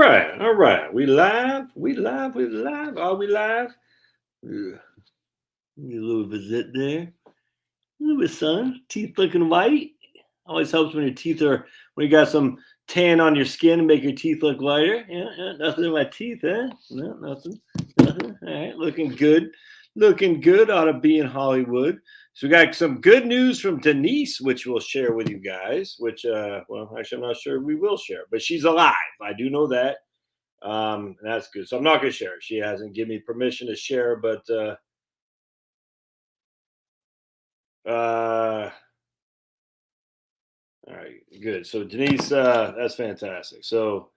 right, all right. We live, we live, we live. Are we live? Yeah. A little visit there. A little bit sun. Teeth looking white. Always helps when your teeth are when you got some tan on your skin and make your teeth look lighter. Yeah, yeah, nothing in my teeth, huh? No, nothing. Nothing. All right, looking good. Looking good. Ought to be in Hollywood. So we got some good news from Denise, which we'll share with you guys. Which, well, actually, I'm not sure we will share, but she's alive. I do know that. And that's good. So I'm not going to share it. She hasn't given me permission to share, but all right, good. So Denise, that's fantastic. So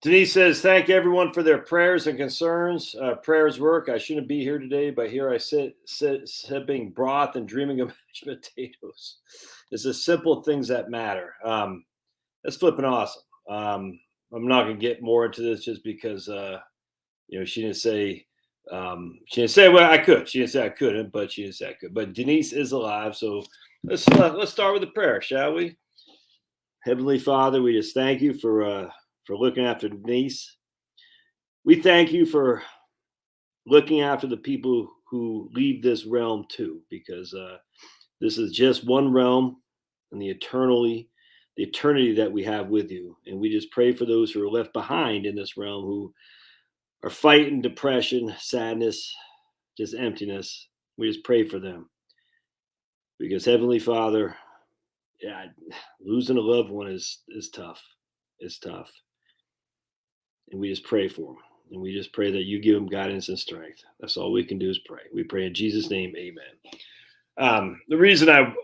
Denise says, "Thank everyone for their prayers and concerns. Prayers work. I shouldn't be here today, but here I sit sipping broth and dreaming of mashed potatoes. It's the simple things that matter. That's flipping awesome. I'm not going to get more into this just because she didn't say well I could. She didn't say I couldn't, but she didn't say I could. But Denise is alive, so let's start with the prayer, shall we? Heavenly Father, we just thank you for looking after Denise. We thank you for looking after the people who leave this realm too, because this is just one realm and the eternity that we have with you. And we just pray for those who are left behind in this realm who are fighting depression, sadness, just emptiness. We just pray for them. Because Heavenly Father, yeah, losing a loved one is tough. It's tough. And we just pray for them. And we just pray that you give them guidance and strength. That's all we can do is pray. We pray in Jesus' name, amen. The reason I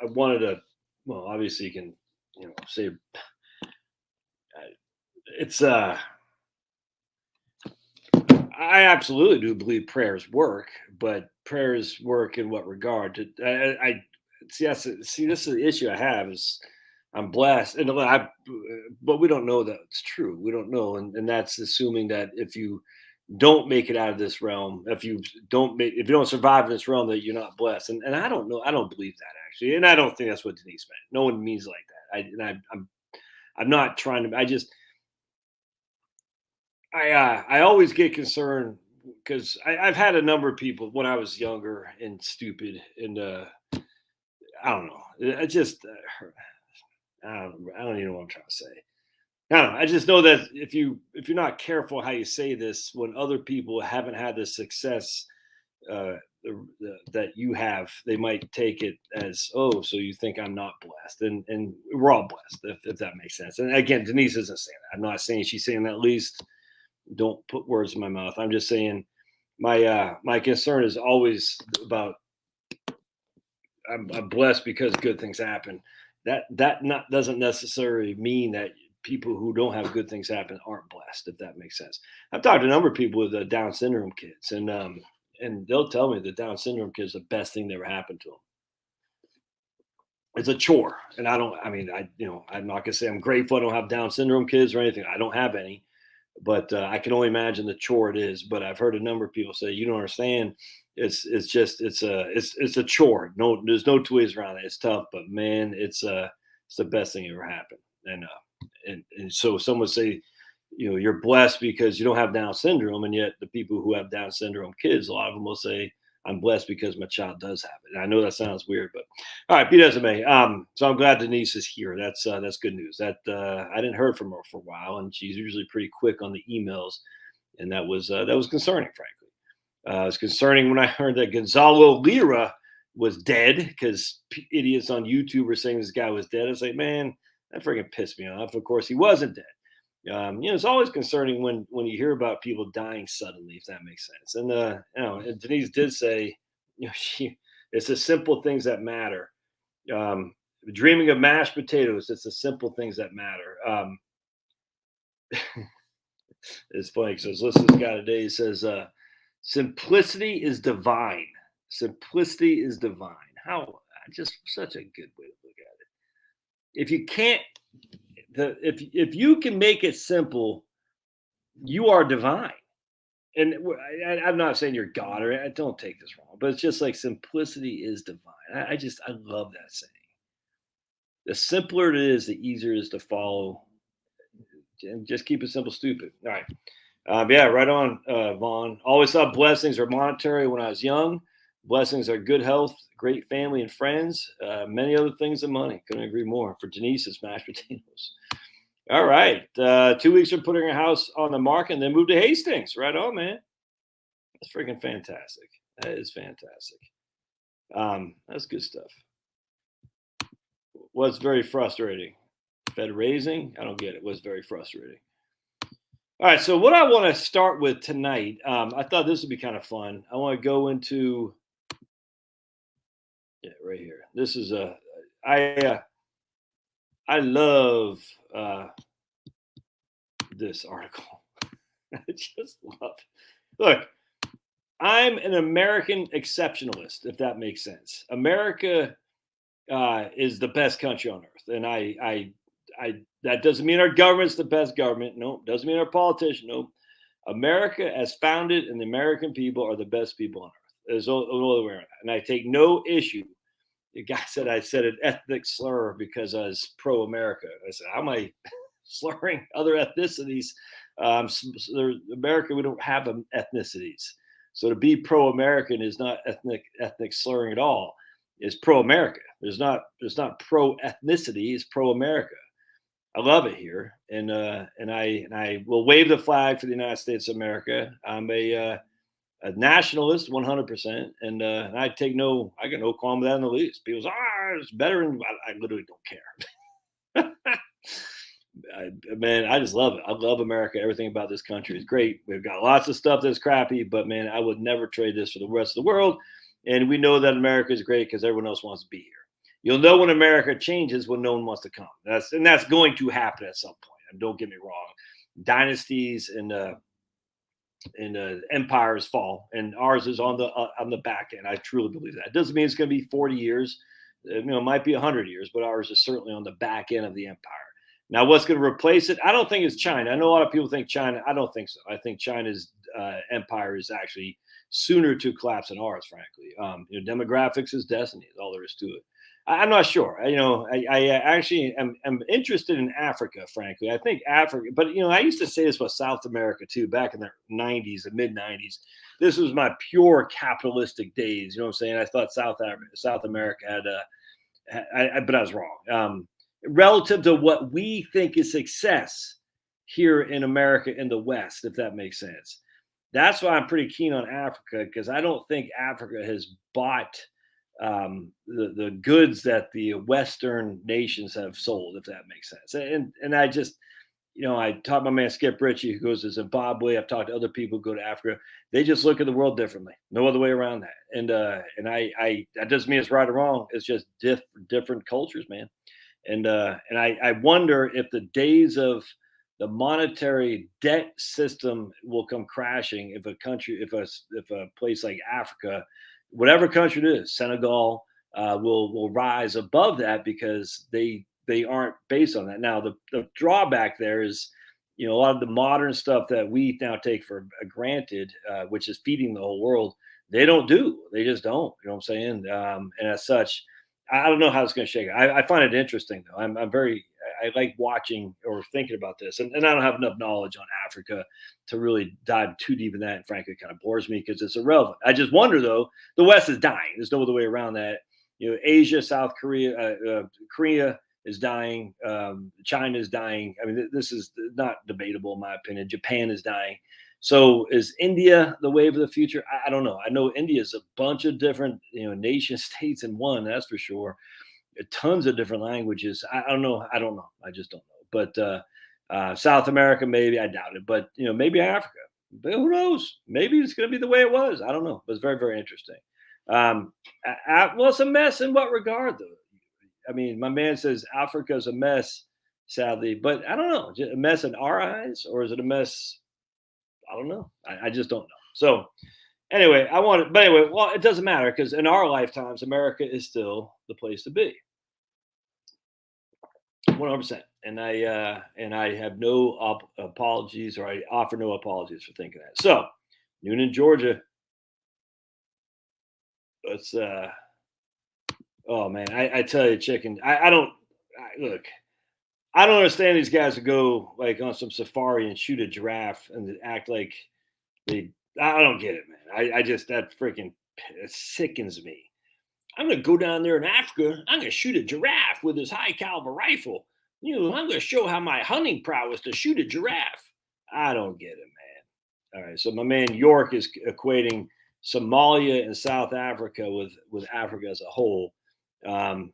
wanted to, well, obviously you can, say it's I absolutely do believe prayers work, but prayers work in what regard? I see. This is the issue I have is I'm blessed, but we don't know that it's true. We don't know, and that's assuming that if you don't make it out of this realm, if you don't survive in this realm, that you're not blessed. And I don't know. I don't believe that actually, and I don't think that's what Denise meant. No one means like that. I'm not trying to. I always get concerned because I've had a number of people when I was younger and stupid, and I don't know. I don't even know what I'm trying to say. I don't know. I just know that if you're not careful how you say this, when other people haven't had the success uh, that you have, they might take it as, oh, so you think I'm not blessed, and we're all blessed if that makes sense. And again, Denise isn't saying that. I'm not saying she's saying that. At least don't put words in my mouth. I'm just saying my concern is always about I'm blessed because good things happen. That not doesn't necessarily mean that people who don't have good things happen aren't blessed, if that makes sense. I've talked to a number of people with Down syndrome kids, and they'll tell me that Down syndrome kids are the best thing that ever happened to them. It's a chore, and I'm not gonna say I'm grateful I don't have Down syndrome kids or anything. I don't have any, but I can only imagine the chore it is. But I've heard a number of people say, "You don't understand. It's a chore. No, there's no two ways around it. It's tough, but man, it's the best thing that ever happened." And so some would say, you're blessed because you don't have Down syndrome, and yet the people who have Down syndrome kids, a lot of them will say, I'm blessed because my child does have it. And I know that sounds weird, but all right, be that as it may. So I'm glad Denise is here. That's good news. That I didn't hear from her for a while, and she's usually pretty quick on the emails, and that was concerning, frankly. It was concerning when I heard that Gonzalo Lira was dead because idiots on YouTube were saying this guy was dead. I was like, man, that freaking pissed me off. Of course, he wasn't dead. It's always concerning when you hear about people dying suddenly, if that makes sense. And and Denise did say, it's the simple things that matter. Dreaming of mashed potatoes, it's the simple things that matter. It's funny because I was listening to this guy today. He says, simplicity is divine. Simplicity is divine. How just such a good way to look at it. If you can't, if you can make it simple, you are divine. And I'm not saying you're God, or I don't take this wrong, but it's just like simplicity is divine. I love that saying. The simpler it is, the easier it is to follow. Just keep it simple, stupid. All right. Yeah, right on, Vaughn. Always thought blessings are monetary when I was young. Blessings are good health, great family and friends, many other things than money. Couldn't agree more. For Denise, it's mashed potatoes. All right. 2 weeks from putting her house on the market and then moved to Hastings. Right on, man. That's freaking fantastic. That is fantastic. That's good stuff. Was very frustrating. Fed raising, I don't get it. Was very frustrating. All right, so what I want to start with tonight, I thought this would be kind of fun. I want to go into, right here. This is I love this article. I just love. Look, I'm an American exceptionalist, if that makes sense. America is the best country on earth, and I that doesn't mean our government's the best government. No, doesn't mean our politician. No, America, as founded, and the American people are the best people on earth. There's no other way around. And I take no issue. The guy said I said an ethnic slur because I was pro-America. I said, how am I slurring other ethnicities? America, we don't have ethnicities. So to be pro-American is not ethnic slurring at all. It's pro-America. There's not pro-ethnicity. It's pro-America. I love it here, and I will wave the flag for the United States of America. I'm a nationalist, 100%, and I got no qualm with that in the least. People say, it's better, and I literally don't care. Man, I just love it. I love America. Everything about this country is great. We've got lots of stuff that's crappy, but man, I would never trade this for the rest of the world. And we know that America is great because everyone else wants to be here. You'll know when America changes when no one wants to come. That's going to happen at some point. And don't get me wrong, dynasties and empires fall, and ours is on the back end. I truly believe that. It doesn't mean it's going to be 40 years. It might be 100 years, but ours is certainly on the back end of the empire. Now, what's going to replace it? I don't think it's China. I know a lot of people think China. I don't think so. I think China's empire is actually sooner to collapse than ours, frankly. Demographics is destiny. Is all there is to it. I'm not sure. I actually am interested in Africa, frankly. I think Africa, but I used to say this about South America too, back in the 90s, the mid 90s. This was my pure capitalistic days. You know what I'm saying? I thought South America had, but I was wrong. Relative to what we think is success here in America in the West, if that makes sense. That's why I'm pretty keen on Africa, because I don't think Africa has bought the goods that the Western nations have sold, if that makes sense. And I just, I talked to my man Skip Ritchie, who goes to Zimbabwe. I've talked to other people who go to Africa. They just look at the world differently. No other way around that. And I that doesn't mean it's right or wrong. It's just different cultures, man. And I wonder if the days of the monetary debt system will come crashing if a place like Africa, whatever country it is, Senegal, will rise above that, because they aren't based on that. Now, the drawback there is, a lot of the modern stuff that we now take for granted, which is feeding the whole world, they don't do. They just don't. You know what I'm saying? And as such, I don't know how it's going to shake out. I find it interesting, though. I like watching or thinking about this, and I don't have enough knowledge on Africa to really dive too deep in that. And frankly, it kind of bores me because it's irrelevant. I just wonder, though, the West is dying. There's no other way around that. Asia, South Korea, Korea is dying. China is dying. I mean, this is not debatable in my opinion. Japan is dying. So is India the wave of the future? I don't know. I know India is a bunch of different, nation states in one, that's for sure. Tons of different languages. I don't know. I just don't know. But South America, maybe. I doubt it. But, maybe Africa. But who knows? Maybe it's going to be the way it was. I don't know. But it's very, very interesting. Well, it's a mess in what regard, though? I mean, my man says Africa is a mess, sadly. But I don't know. A mess in our eyes, or is it a mess? I don't know. I just don't know. So anyway, well, it doesn't matter, because in our lifetimes, America is still the place to be. 100%. And I have no apologies, or I offer no apologies for thinking that. So Noonan, Georgia. Let's oh man, I tell you, chicken. Look, I don't understand these guys who go like on some safari and shoot a giraffe and act like they. I don't get it, man. I just that freaking it sickens me. I'm gonna go down there in Africa. I'm gonna shoot a giraffe with this high caliber rifle. I'm gonna show how my hunting prowess to shoot a giraffe. I don't get it, man. All right, so my man York is equating Somalia and South Africa with Africa as a whole. Um,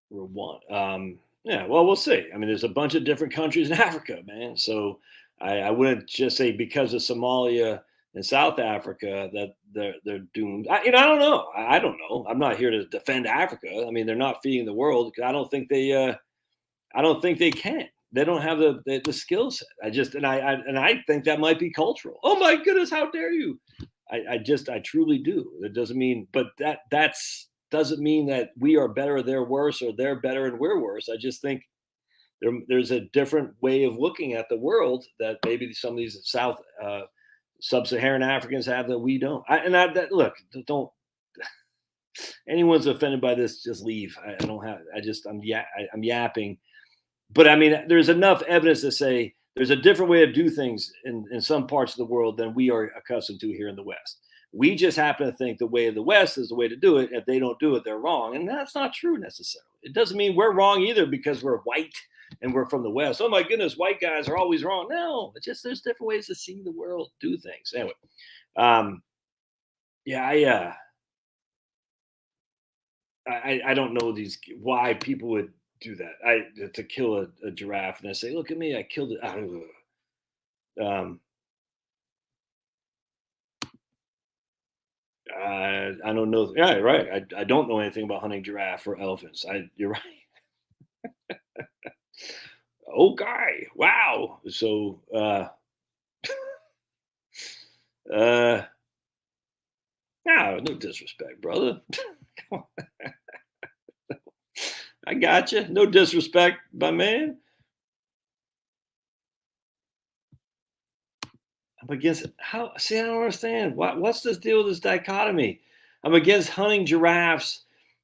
we're one. Yeah, well, we'll see. I mean, there's a bunch of different countries in Africa, man. So I wouldn't just say because of Somalia and South Africa that they're doomed. I don't know. I don't know. I'm not here to defend Africa. I mean, they're not feeding the world. I don't think they. I don't think they can. They don't have the skill set. I think that might be cultural. Oh my goodness, how dare you? I truly do. It doesn't mean, but that's doesn't mean that we are better or they're worse or they're better and we're worse. I just think there's a different way of looking at the world that maybe some of these sub-Saharan Africans have that we don't. Look, don't anyone's offended by this, just leave. I don't have. I'm yapping, but I mean, there's enough evidence to say there's a different way of do things in some parts of the world than we are accustomed to here in the West. We just happen to think the way of the West is the way to do it. If they don't do it, they're wrong. And that's not true necessarily. It doesn't mean we're wrong either because we're white and we're from the West. Oh my goodness, white guys are always wrong. No, it's just there's different ways to see the world, do things. Anyway, yeah, I don't know why people would do that. To kill a giraffe and I say, look at me, I killed it. Um, I don't know. Yeah, right. I don't know anything about hunting giraffe or elephants. You're right. Okay. Wow. So, no disrespect, brother. I got you. No disrespect, my man. I'm against how? See, I don't understand. What's this deal with this dichotomy? I'm against hunting giraffes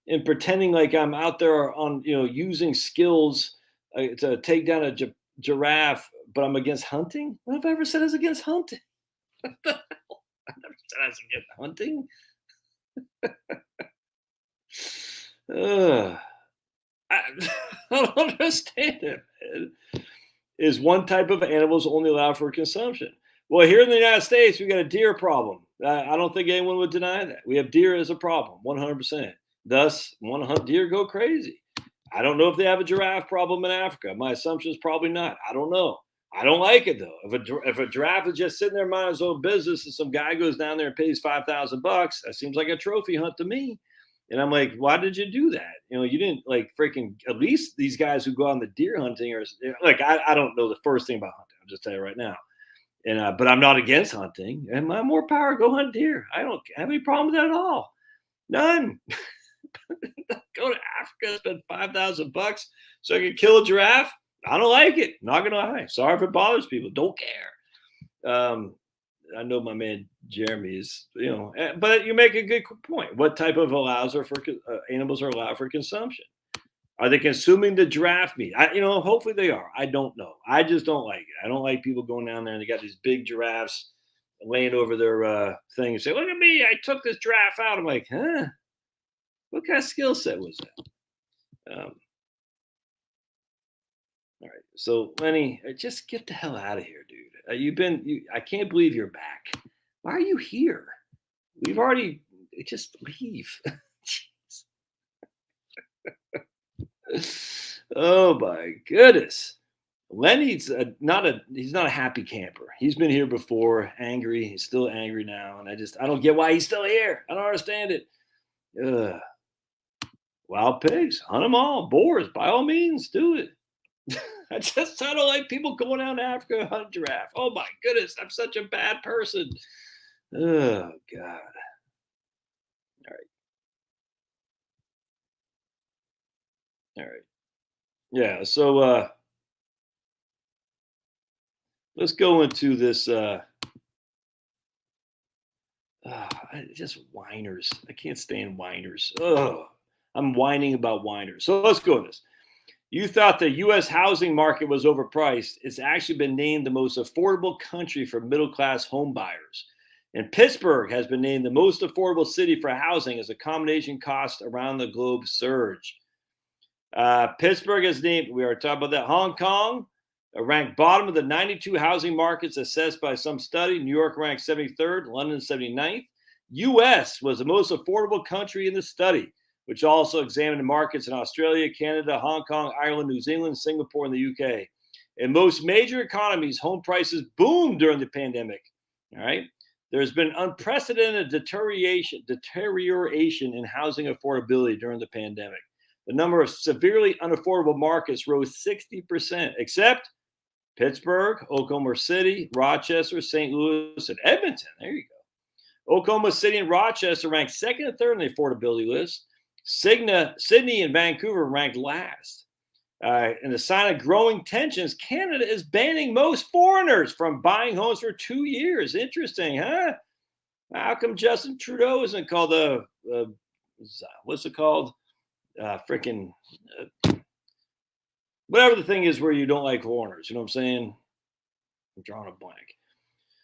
and pretending like I'm out there on using skills to take down a giraffe, but I'm against hunting. What have I ever said I was against hunting? I never said I was against hunting. Ugh. I, I don't understand it, man. Is one type of animals only allowed for consumption? Well, here in the United States, we got a deer problem. I don't think anyone would deny that. We have deer as a problem, 100%. Thus, want to hunt deer, go crazy. I don't know if they have a giraffe problem in Africa. My assumption is probably not. I don't know. I don't like it though. If a giraffe is just sitting there minding his own business, and some guy goes down there and pays $5,000, that seems like a trophy hunt to me. And I'm like, why did you do that? You didn't like freaking. At least these guys who go on the deer hunting are like, I don't know the first thing about hunting. I'll just tell you right now. And but I'm not against hunting, and my more power. Go hunt deer. I don't have any problem with that at all. None. Go to Africa, spend $5,000 so I can kill a giraffe. I don't like it. Not gonna lie. Sorry if it bothers people. Don't care. I know my man Jeremy is, but you make a good point. What type of animals are allowed for consumption? Are they consuming the giraffe meat? Hopefully they are. I don't know. I just don't like it. I don't like people going down there and they got these big giraffes laying over their thing and say, "Look at me! I took this giraffe out." I'm like, huh? What kind of skill set was that? All right. So Lenny, just get the hell out of here, dude. I can't believe you're back. Why are you here? We've already just leave. Oh my goodness. Lenny's he's not a happy camper. He's been here before, angry. He's still angry now. And I don't get why he's still here. I don't understand it. Ugh. Wild pigs, hunt them all. Boars, by all means, do it. I don't like people going out to Africa and hunt giraffe. Oh my goodness, I'm such a bad person. Oh God. All right. All right. Yeah. So let's go into this just whiners. I can't stand whiners. Oh, I'm whining about whiners. So let's go with this. You thought the U.S. housing market was overpriced. It's actually been named the most affordable country for middle-class home buyers. And Pittsburgh has been named the most affordable city for housing as accommodation costs around the globe surge. Pittsburgh is named, we are talking about that. Hong Kong ranked bottom of the 92 housing markets assessed by some study. New York ranked 73rd, London 79th. U.S. was the most affordable country in the study, which also examined the markets in Australia, Canada, Hong Kong, Ireland, New Zealand, Singapore, and the UK. In most major economies, home prices boomed during the pandemic. All right. There's been unprecedented deterioration in housing affordability during the pandemic. The number of severely unaffordable markets rose 60%, except Pittsburgh, Oklahoma City, Rochester, St. Louis, and Edmonton. There you go. Oklahoma City and Rochester ranked second and third on the affordability list. Sydney and Vancouver ranked last. In a sign of growing tensions, Canada is banning most foreigners from buying homes for 2 years. Interesting, huh? How come Justin Trudeau isn't called what's it called? Whatever the thing is where you don't like foreigners. You know what I'm saying? I'm drawing a blank.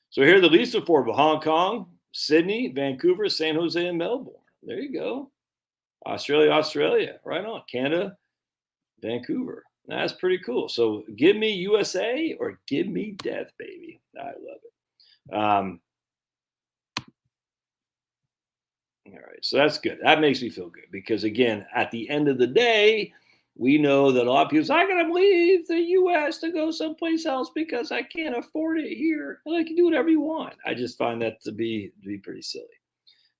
So here are the least affordable: Hong Kong, Sydney, Vancouver, San Jose, and Melbourne. There you go. Australia, right on. Canada, Vancouver. That's pretty cool. So give me USA or give me death, baby. I love it. All right, so that's good. That makes me feel good because, again, at the end of the day, we know that a lot of people say, I got to leave the U.S. to go someplace else because I can't afford it here. Well, you can do whatever you want. I just find that to be pretty silly.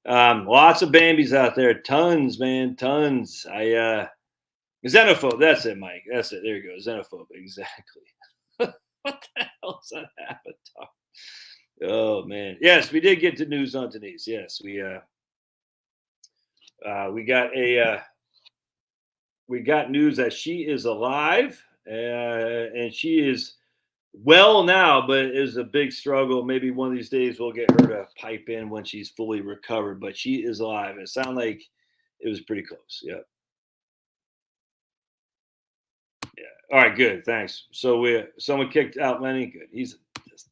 Lots of Bambis out there. Tons, man. Tons. Xenophobe. That's it, Mike. That's it. There you go. Xenophobe. Exactly. What the hell is that avatar? Oh, man. Yes, we did get to news on Denise. Yes, we got news that she is alive and she is well now, but it is a big struggle. Maybe one of these days we'll get her to pipe in when she's fully recovered, but she is alive. It sounded like it was pretty close. Yeah. All right, good. Thanks. So someone kicked out Lenny. Good. He's just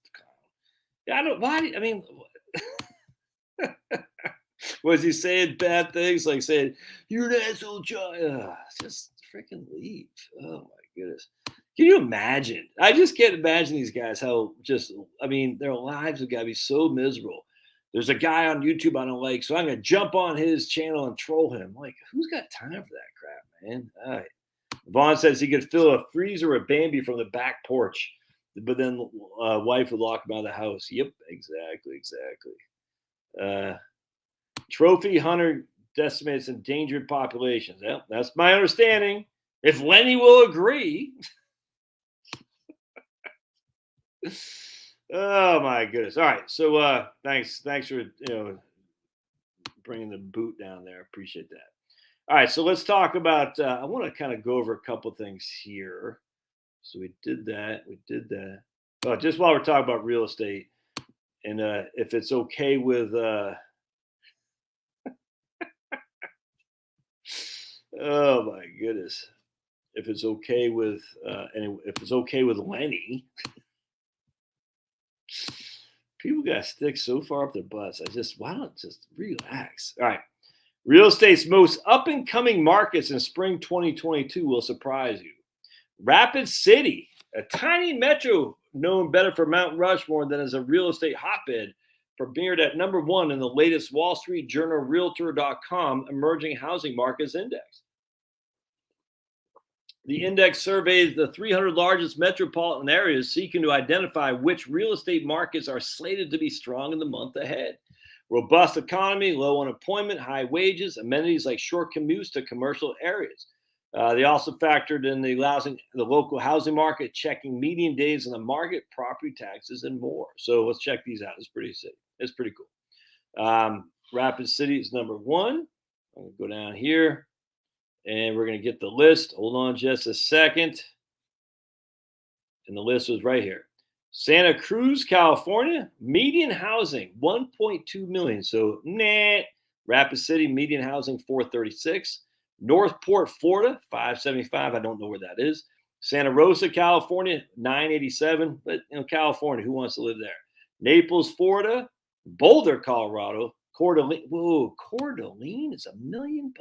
was he saying bad things like saying, you're an asshole, John? Just freaking leave. Oh, my goodness. Can you imagine? I just can't imagine these guys, their lives have got to be so miserable. There's a guy on YouTube I don't like, so I'm going to jump on his channel and troll him. Like, who's got time for that crap, man? All right. Vaughn says he could fill a freezer with Bambi from the back porch, but then wife would lock him out of the house. Yep, exactly. Trophy hunter decimates endangered populations. Well, that's my understanding. If Lenny will agree. Oh my goodness! All right, so thanks for bringing the boot down there. Appreciate that. All right, so let's talk about. I want to kind of go over a couple things here. So we did that. Oh, just while we're talking about real estate, and if it's okay with. Oh my goodness! If it's okay with Lenny, people got to stick so far up their butts. Why don't just relax? All right. Real estate's most up and coming markets in spring 2022 will surprise you. Rapid City, a tiny metro known better for Mount Rushmore than as a real estate hotbed, premiered at number 1 in the latest Wall Street Journal Realtor.com Emerging Housing Markets Index. The index surveys the 300 largest metropolitan areas, seeking to identify which real estate markets are slated to be strong in the month ahead. Robust economy, low unemployment, high wages, amenities like short commutes to commercial areas. They also factored in the local housing market, checking median days in the market, property taxes, and more. So let's check these out. It's pretty cool. Rapid City is number 1. I'm going to go down here. And we're going to get the list. Hold on just a second. And the list was right here. Santa Cruz, California, median housing, 1.2 million. So, Rapid City, median housing, 436. Northport, Florida, 575. I don't know where that is. Santa Rosa, California, 987. But California, who wants to live there? Naples, Florida, Boulder, Colorado, Coeur d'Alene. Whoa, Coeur d'Alene is $1 million.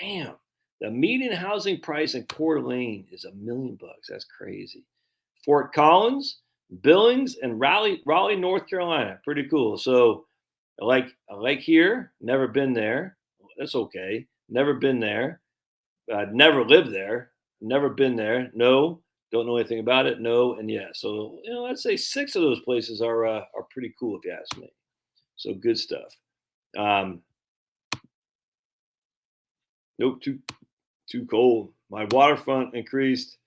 Damn. The median housing price in Coeur d'Alene is $1 million. That's crazy. Fort Collins, Billings, and Raleigh, North Carolina. Pretty cool. So I like here. Never been there. That's okay. Never been there. Never lived there. Never been there. No. Don't know anything about it. No. And yeah. So I'd say 6 of those places are pretty cool if you ask me. So good stuff. Nope. Too cold. My waterfront increased.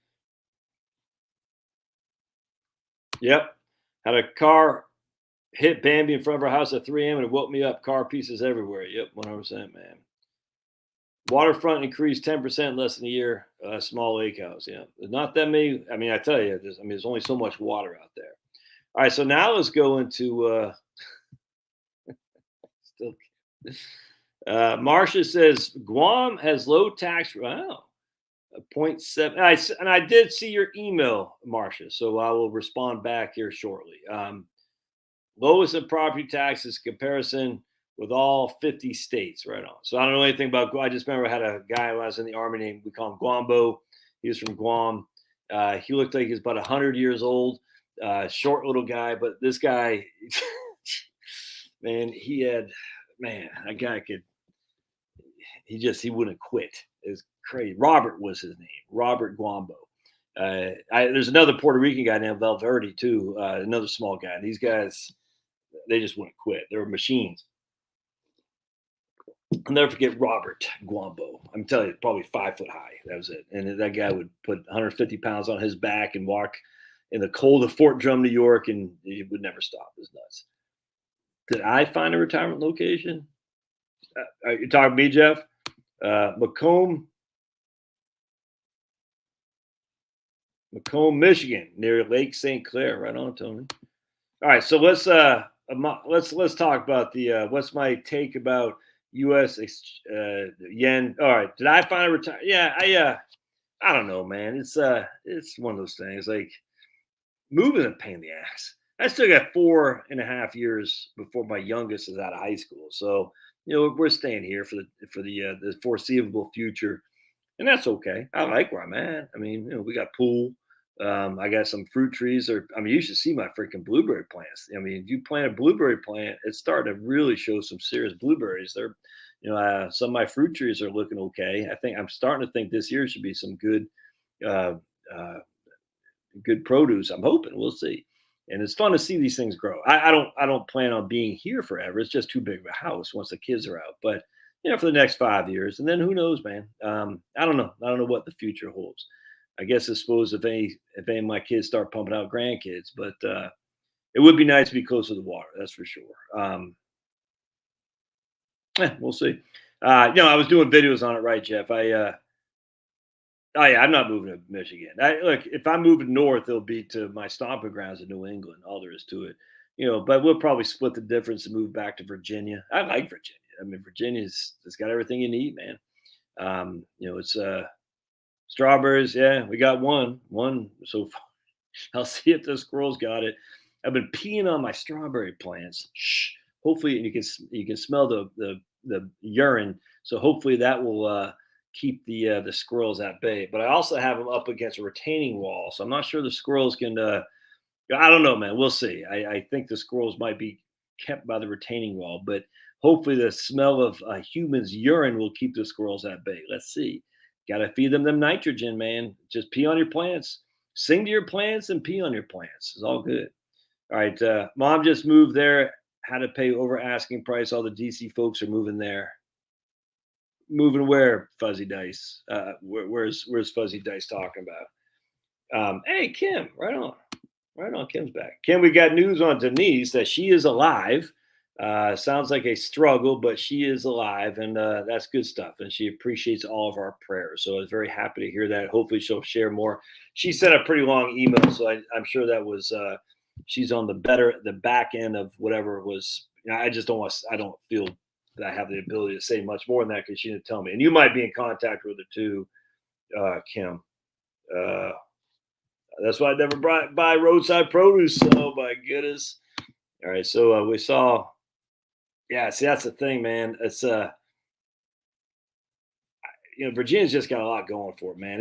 Yep. Had a car hit Bambi in front of our house at 3 a.m. and it woke me up. Car pieces everywhere. Yep, 100%, man. Waterfront increased 10% in less than a year. Small lake house. Yeah, there's not that many. I mean, I tell you, there's only so much water out there. All right, so now let's go into. Marcia says Guam has low tax. Wow. 0.7. And I did see your email, Marcia, so I will respond back here shortly. Lowest in property taxes comparison with all 50 states, right on. So I don't know anything about. I just remember I had a guy when I was in the Army named, we call him Guambo. He was from Guam. He looked like he was about 100 years old, short little guy. But this guy, man, that guy could. He wouldn't quit. It's crazy. Robert was his name. Robert Guambo. There's another Puerto Rican guy named Valverde too. Another small guy. These guys, they just wouldn't quit. They were machines. I'll never forget Robert Guambo. I'm telling you, probably 5 foot high. That was it. And that guy would put 150 pounds on his back and walk in the cold of Fort Drum, New York, and he would never stop. It was nuts. Did I find a retirement location? Are you talking to me, Jeff? Macomb, Michigan, near Lake St. Clair. Right on, Tony. All right, so let's talk about the what's my take about U.S. yen. All right, did I find a retire? Yeah, I don't know, man. It's one of those things. Like moving a pain in the ass. I still got 4.5 years before my youngest is out of high school, so we're staying here for the foreseeable future, and that's okay. I like where I'm at. I mean, we got pool. I got some fruit trees. You should see my freaking blueberry plants. I mean, if you plant a blueberry plant, it's starting to really show some serious blueberries. They're, some of my fruit trees are looking okay. I think I'm starting to think this year should be some good produce. I'm hoping. We'll see. And it's fun to see these things grow. I don't plan on being here forever. It's just too big of a house once the kids are out. But for the next 5 years, and then who knows, man? I don't know. I don't know what the future holds. I guess I suppose if any of my kids start pumping out grandkids, but it would be nice to be close to the water. That's for sure. We'll see. I was doing videos on it, right, Jeff? I'm not moving to Michigan. Look, if I'm moving north, it'll be to my stomping grounds in New England. All there is to it, But we'll probably split the difference and move back to Virginia. I like Virginia. I mean, it's got everything you need, man. It's strawberries. Yeah, we got one so far. I'll see if the squirrels got it. I've been peeing on my strawberry plants. Shh. Hopefully, you can smell the urine. So hopefully that will. Keep the squirrels at bay, but I also have them up against a retaining wall, so I'm not sure the squirrels can. I don't know, man. We'll see. I think the squirrels might be kept by the retaining wall, but hopefully the smell of humans' urine will keep the squirrels at bay. Let's see. Got to feed them nitrogen, man. Just pee on your plants, sing to your plants, and pee on your plants. It's all good. All right, Mom just moved there. Had to pay over asking price. All the DC folks are moving there. Moving where, Fuzzy Dice? Where's Fuzzy Dice talking about? Hey, Kim, right on. Kim's back. Kim, we got news on Denise that she is alive. Sounds like a struggle, but she is alive, and that's good stuff. And she appreciates all of our prayers. So I was very happy to hear that. Hopefully, she'll share more. She sent a pretty long email, so I'm sure that was she's on the back end of whatever it was. I don't feel that I have the ability to say much more than that because she didn't tell me. And you might be in contact with her too, Kim. That's why I never buy roadside produce. Oh my goodness. All right. So we saw, yeah, see, that's the thing, man. It's, Virginia's just got a lot going for it, man.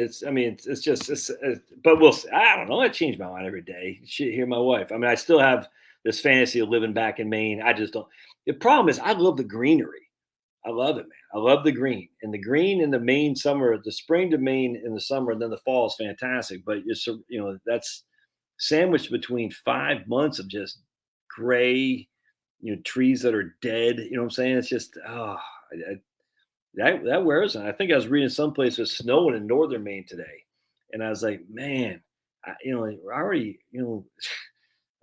But we'll see. I don't know. I change my mind every day. Shit, hear my wife. I mean, I still have this fantasy of living back in Maine. I just don't. The problem is, I love the greenery. I love it, man. I love the green, and the green in the Maine summer, the spring to Maine in the summer, and then the fall is fantastic. But that's sandwiched between 5 months of just gray, trees that are dead. You know what I'm saying? It's just that wears on. I think I was reading someplace it was snowing in northern Maine today, and I was like, man, we're already, I'm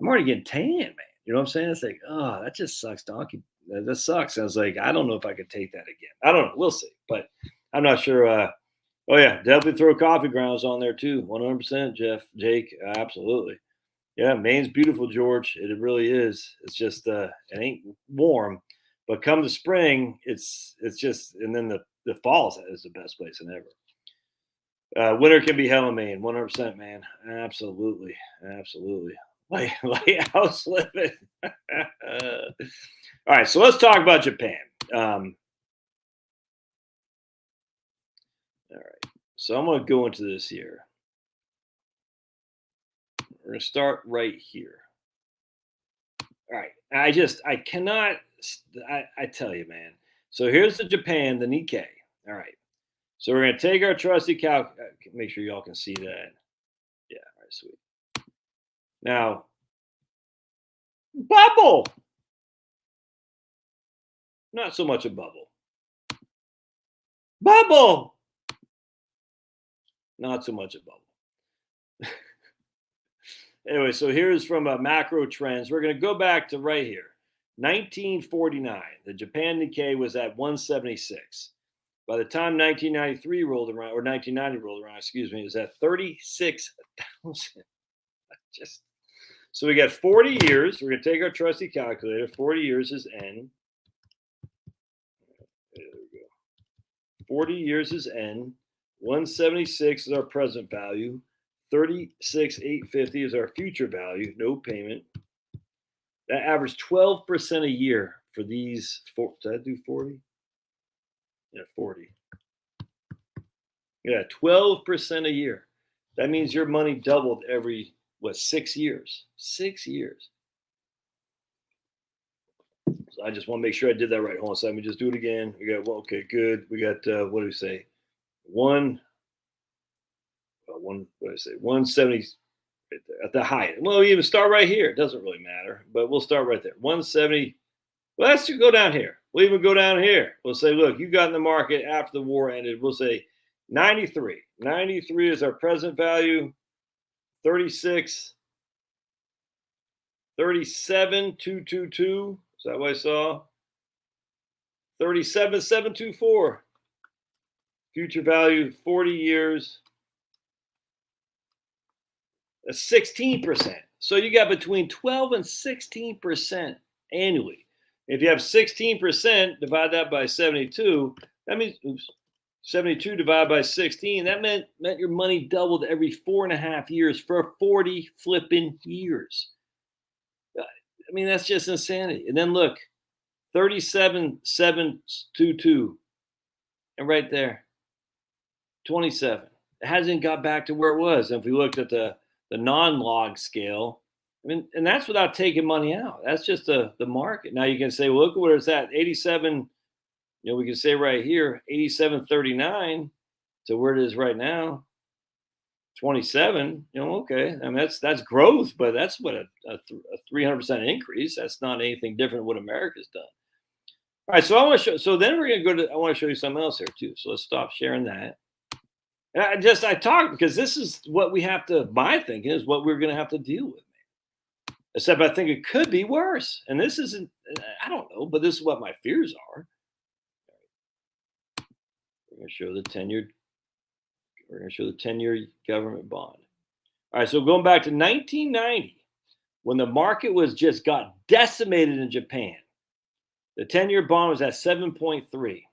already getting tan, man. You know what I'm saying? It's like, oh, that just sucks, donkey. That sucks. I was like, I don't know if I could take that again. I don't know. We'll see, but I'm not sure. Oh yeah, definitely throw coffee grounds on there too. 100%, Jake, absolutely. Yeah, Maine's beautiful, George. It really is. It's just it ain't warm. But come the spring, it's just, and then the fall is the best place than ever. Winter can be hell in Maine, 100%, man. Absolutely, absolutely. Lighthouse living. All right, so let's talk about Japan. All right, so I'm going to go into this here. We're going to start right here. All right, I cannot. I tell you, man. So here's the Japan, the Nikkei. All right. So we're going to take our trusty calc. Make sure y'all can see that. Yeah. All right. Sweet. Now, bubble. Not so much a bubble. Bubble. Not so much a bubble. Anyway, so here's from macro trends. We're going to go back to right here. 1949, the Japan Nikkei was at 176. By the time 1993 rolled around, or 1990 rolled around, excuse me, it was at 36,000. So we got 40 years. We're going to take our trusty calculator. 40 years is N. There we go. 40 years is N. 176 is our present value. 36,850 is our future value. No payment. That averaged 12% a year for these. Did I do 40? Yeah, 40. Yeah, 12% a year. That means your money doubled every, 6 years? 6 years. So I just want to make sure I did that right. Hold on, so let me just do it again. We got, okay, good. We got, what do we say? 170 at the height. Well, we even start right here. It doesn't really matter, but we'll start right there. 170. Well, let's go down here. We'll even go down here. We'll say, look, you got in the market after the war ended. We'll say 93. 93 is our present value. 36. 37,222. Is that what I saw? 37,724. Future value, 40 years. That's 16%. So you got between 12 and 16% annually. If you have 16%, divide that by 72, that means 72 divided by 16, that meant your money doubled every 4.5 years for 40 flipping years. I mean, that's just insanity. And then look, 37,722, and right there, 27. It hasn't got back to where it was. And if we looked at the non-log scale, I mean, and that's without taking money out. That's just the market. Now you can say, well, look at where it's at, 87. We can say right here, 87.39 to where it is right now, 27. Okay. I mean, that's growth, but that's what a 300% increase. That's not anything different than what America's done. All right. So I want to show. So then we're going to go to. I want to show you something else here too. So let's stop sharing that. And I talk because this is what we have to. My thinking is what we're going to have to deal with. Except I think it could be worse. And this isn't. I don't know, but this is what my fears are. We're going to show the 10-year. We're going to show the 10-year government bond. All right, so going back to 1990, when the market got decimated in Japan. The 10-year bond was at 7.3.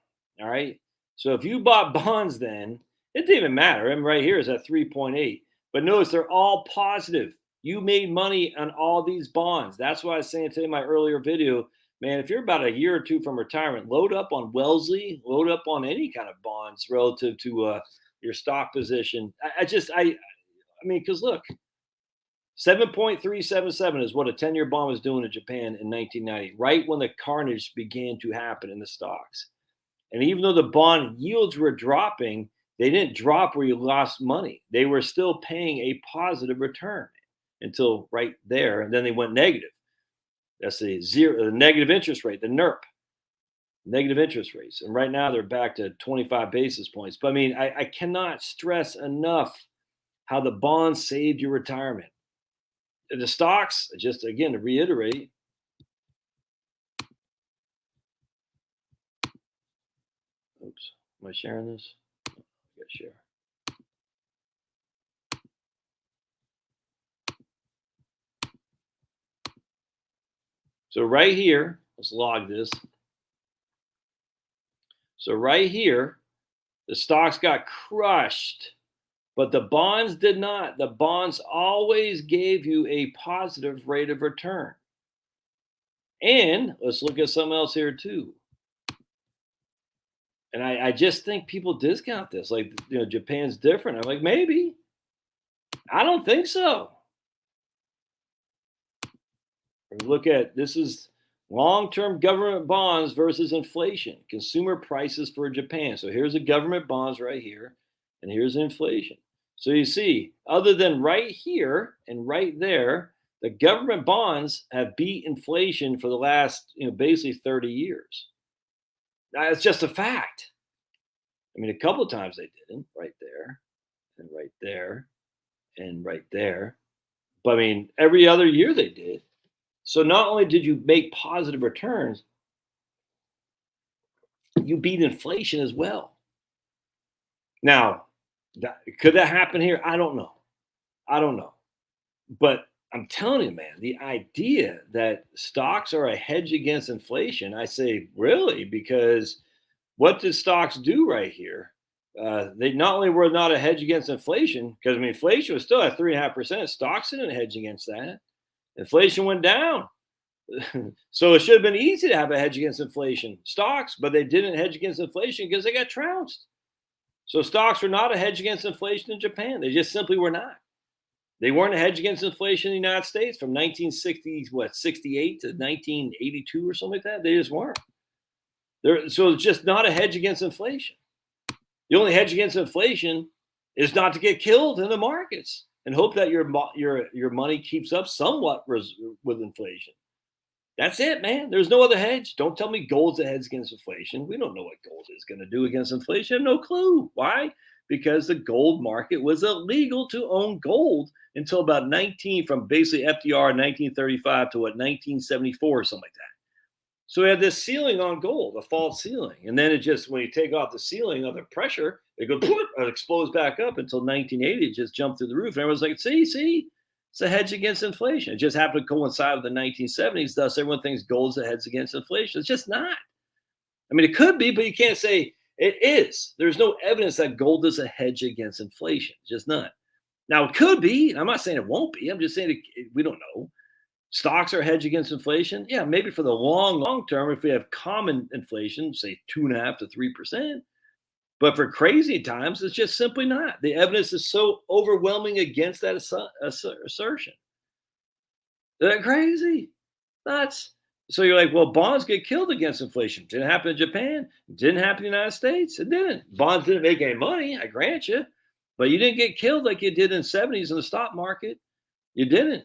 All right. So if you bought bonds then, it didn't even matter. And right here is at 3.8. But notice they're all positive. You made money on all these bonds. That's why I was saying today in my earlier video, man, if you're about a year or two from retirement, load up on Wellesley, load up on any kind of bonds relative to your stock position. I mean, because look, 7.377 is what a 10-year bond was doing in Japan in 1990, right when the carnage began to happen in the stocks. And even though the bond yields were dropping, they didn't drop where you lost money. They were still paying a positive return until right there, and then they went negative. That's the negative interest rate, the NERP, negative interest rates. And right now they're back to 25 basis points. But I mean, I cannot stress enough how the bonds saved your retirement. The stocks, just again to reiterate, oops, am I sharing this? I gotta share. So right here, let's log this. So right here, the stocks got crushed, but the bonds did not. The bonds always gave you a positive rate of return. And let's look at something else here too. And I just think people discount this. Like, Japan's different. I'm like, maybe. I don't think so. Look at, this is long-term government bonds versus inflation, consumer prices for Japan. So here's the government bonds right here, and here's inflation. So you see, other than right here and right there, the government bonds have beat inflation for the last, basically 30 years. It's just a fact. I mean, a couple of times they didn't, right there, and right there, and right there. But I mean, every other year they did. So not only did you make positive returns, you beat inflation as well. Now, could that happen here? I don't know. But I'm telling you, man, the idea that stocks are a hedge against inflation, I say, really? Because what did stocks do right here? They not only were not a hedge against inflation, because I mean, inflation was still at 3.5%. Stocks didn't hedge against that. Inflation went down. So it should have been easy to have a hedge against inflation, stocks, but they didn't hedge against inflation because they got trounced. So stocks were not a hedge against inflation in Japan. They just simply were not. They weren't a hedge against inflation in the United States from 1968 to 1982 or something like that. They just weren't. So it's just not a hedge against inflation. The only hedge against inflation is not to get killed in the markets and hope that your money keeps up somewhat with inflation. That's it, man. There's no other hedge. Don't tell me gold's a hedge against inflation. We don't know what gold is going to do against inflation. I have no clue. Why? Because the gold market was illegal to own gold until about from basically FDR in 1935 to 1974 or something like that. So we had this ceiling on gold, a false ceiling. And then it just, when you take off the ceiling of the pressure, it goes, it explodes back up until 1980. It just jumped through the roof. And everyone's like, see, it's a hedge against inflation. It just happened to coincide with the 1970s. Thus, everyone thinks gold's a hedge against inflation. It's just not. I mean, it could be, but you can't say it is. There's no evidence that gold is a hedge against inflation. Just none. Now, it could be. I'm not saying it won't be. I'm just saying we don't know. Stocks are a hedge against inflation. Yeah, maybe for the long term, if we have common inflation, say 2.5% to 3%. But for crazy times, it's just simply not. The evidence is so overwhelming against that assertion. They're crazy. Nuts. So you're like, well, bonds get killed against inflation. Didn't happen in Japan. Didn't happen in the United States. It didn't. Bonds didn't make any money, I grant you. But you didn't get killed like you did in the 70s in the stock market. You didn't.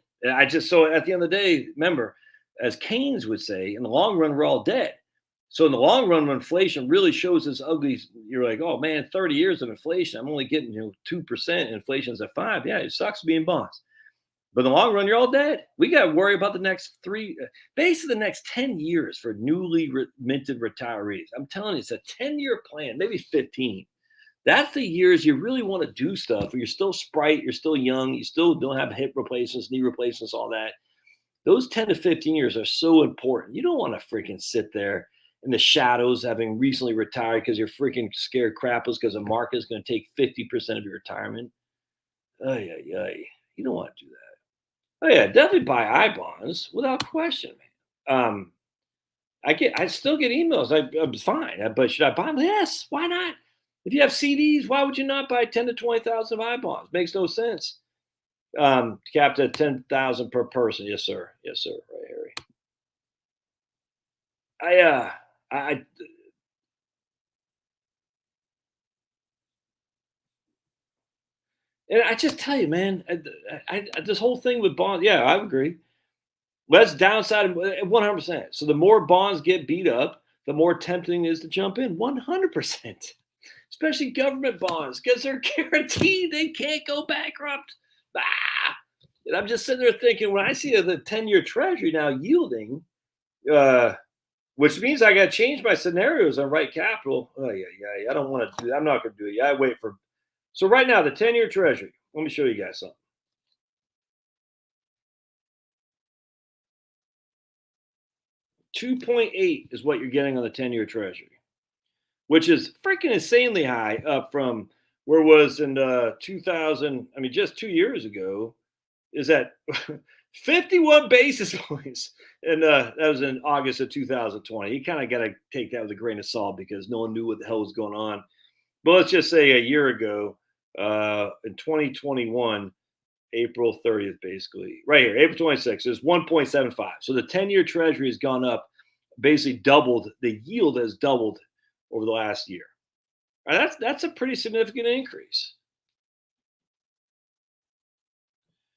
So at the end of the day, remember, as Keynes would say, in the long run, we're all dead. So in the long run, when inflation really shows its ugly, you're like, oh man, 30 years of inflation, I'm only getting 2%. Inflation's at 5%. Yeah, it sucks being bonds. But in the long run, you're all dead. We got to worry about the next basically the next 10 years for newly minted retirees. I'm telling you, it's a 10-year plan, maybe 15. That's the years you really want to do stuff. You're still sprite, you're still young, you still don't have hip replacements, knee replacements, all that. Those 10 to 15 years are so important. You don't want to freaking sit there in the shadows having recently retired because you're freaking scared crapless because the market is going to take 50% of your retirement. Ay, ay, ay. You don't want to do that. Oh yeah, definitely buy I bonds without question, man. I still get emails. I'm fine, but should I buy them? Yes. Why not? If you have CDs, why would you not buy 10 to 20,000 I bonds? Makes no sense. Capped at 10,000 per person. Yes, sir. Yes, sir. Right, Harry. I and I just tell you, man, this whole thing with bonds. Yeah, I agree. Let's downside 100%. So the more bonds get beat up, the more tempting it is to jump in. 100%. Especially government bonds because they're guaranteed they can't go bankrupt. Ah! And I'm just sitting there thinking when I see the 10-year treasury now yielding, uh, which means I got to change my scenarios on right capital. Oh, yeah. I don't want to do that. I'm not going to do it. Yeah, I wait for. So right now, the 10-year treasury, let me show you guys something. 2.8 is what you're getting on the 10-year treasury, which is freaking insanely high up from where it was in 2000. I mean, just 2 years ago, is at 51 basis points. And that was in August of 2020. You kind of got to take that with a grain of salt because no one knew what the hell was going on. But let's just say a year ago, in 2021, April 30th, basically, right here, April 26th, is 1.75. So the 10-year treasury has gone up, basically doubled. The yield has doubled over the last year. That's a pretty significant increase.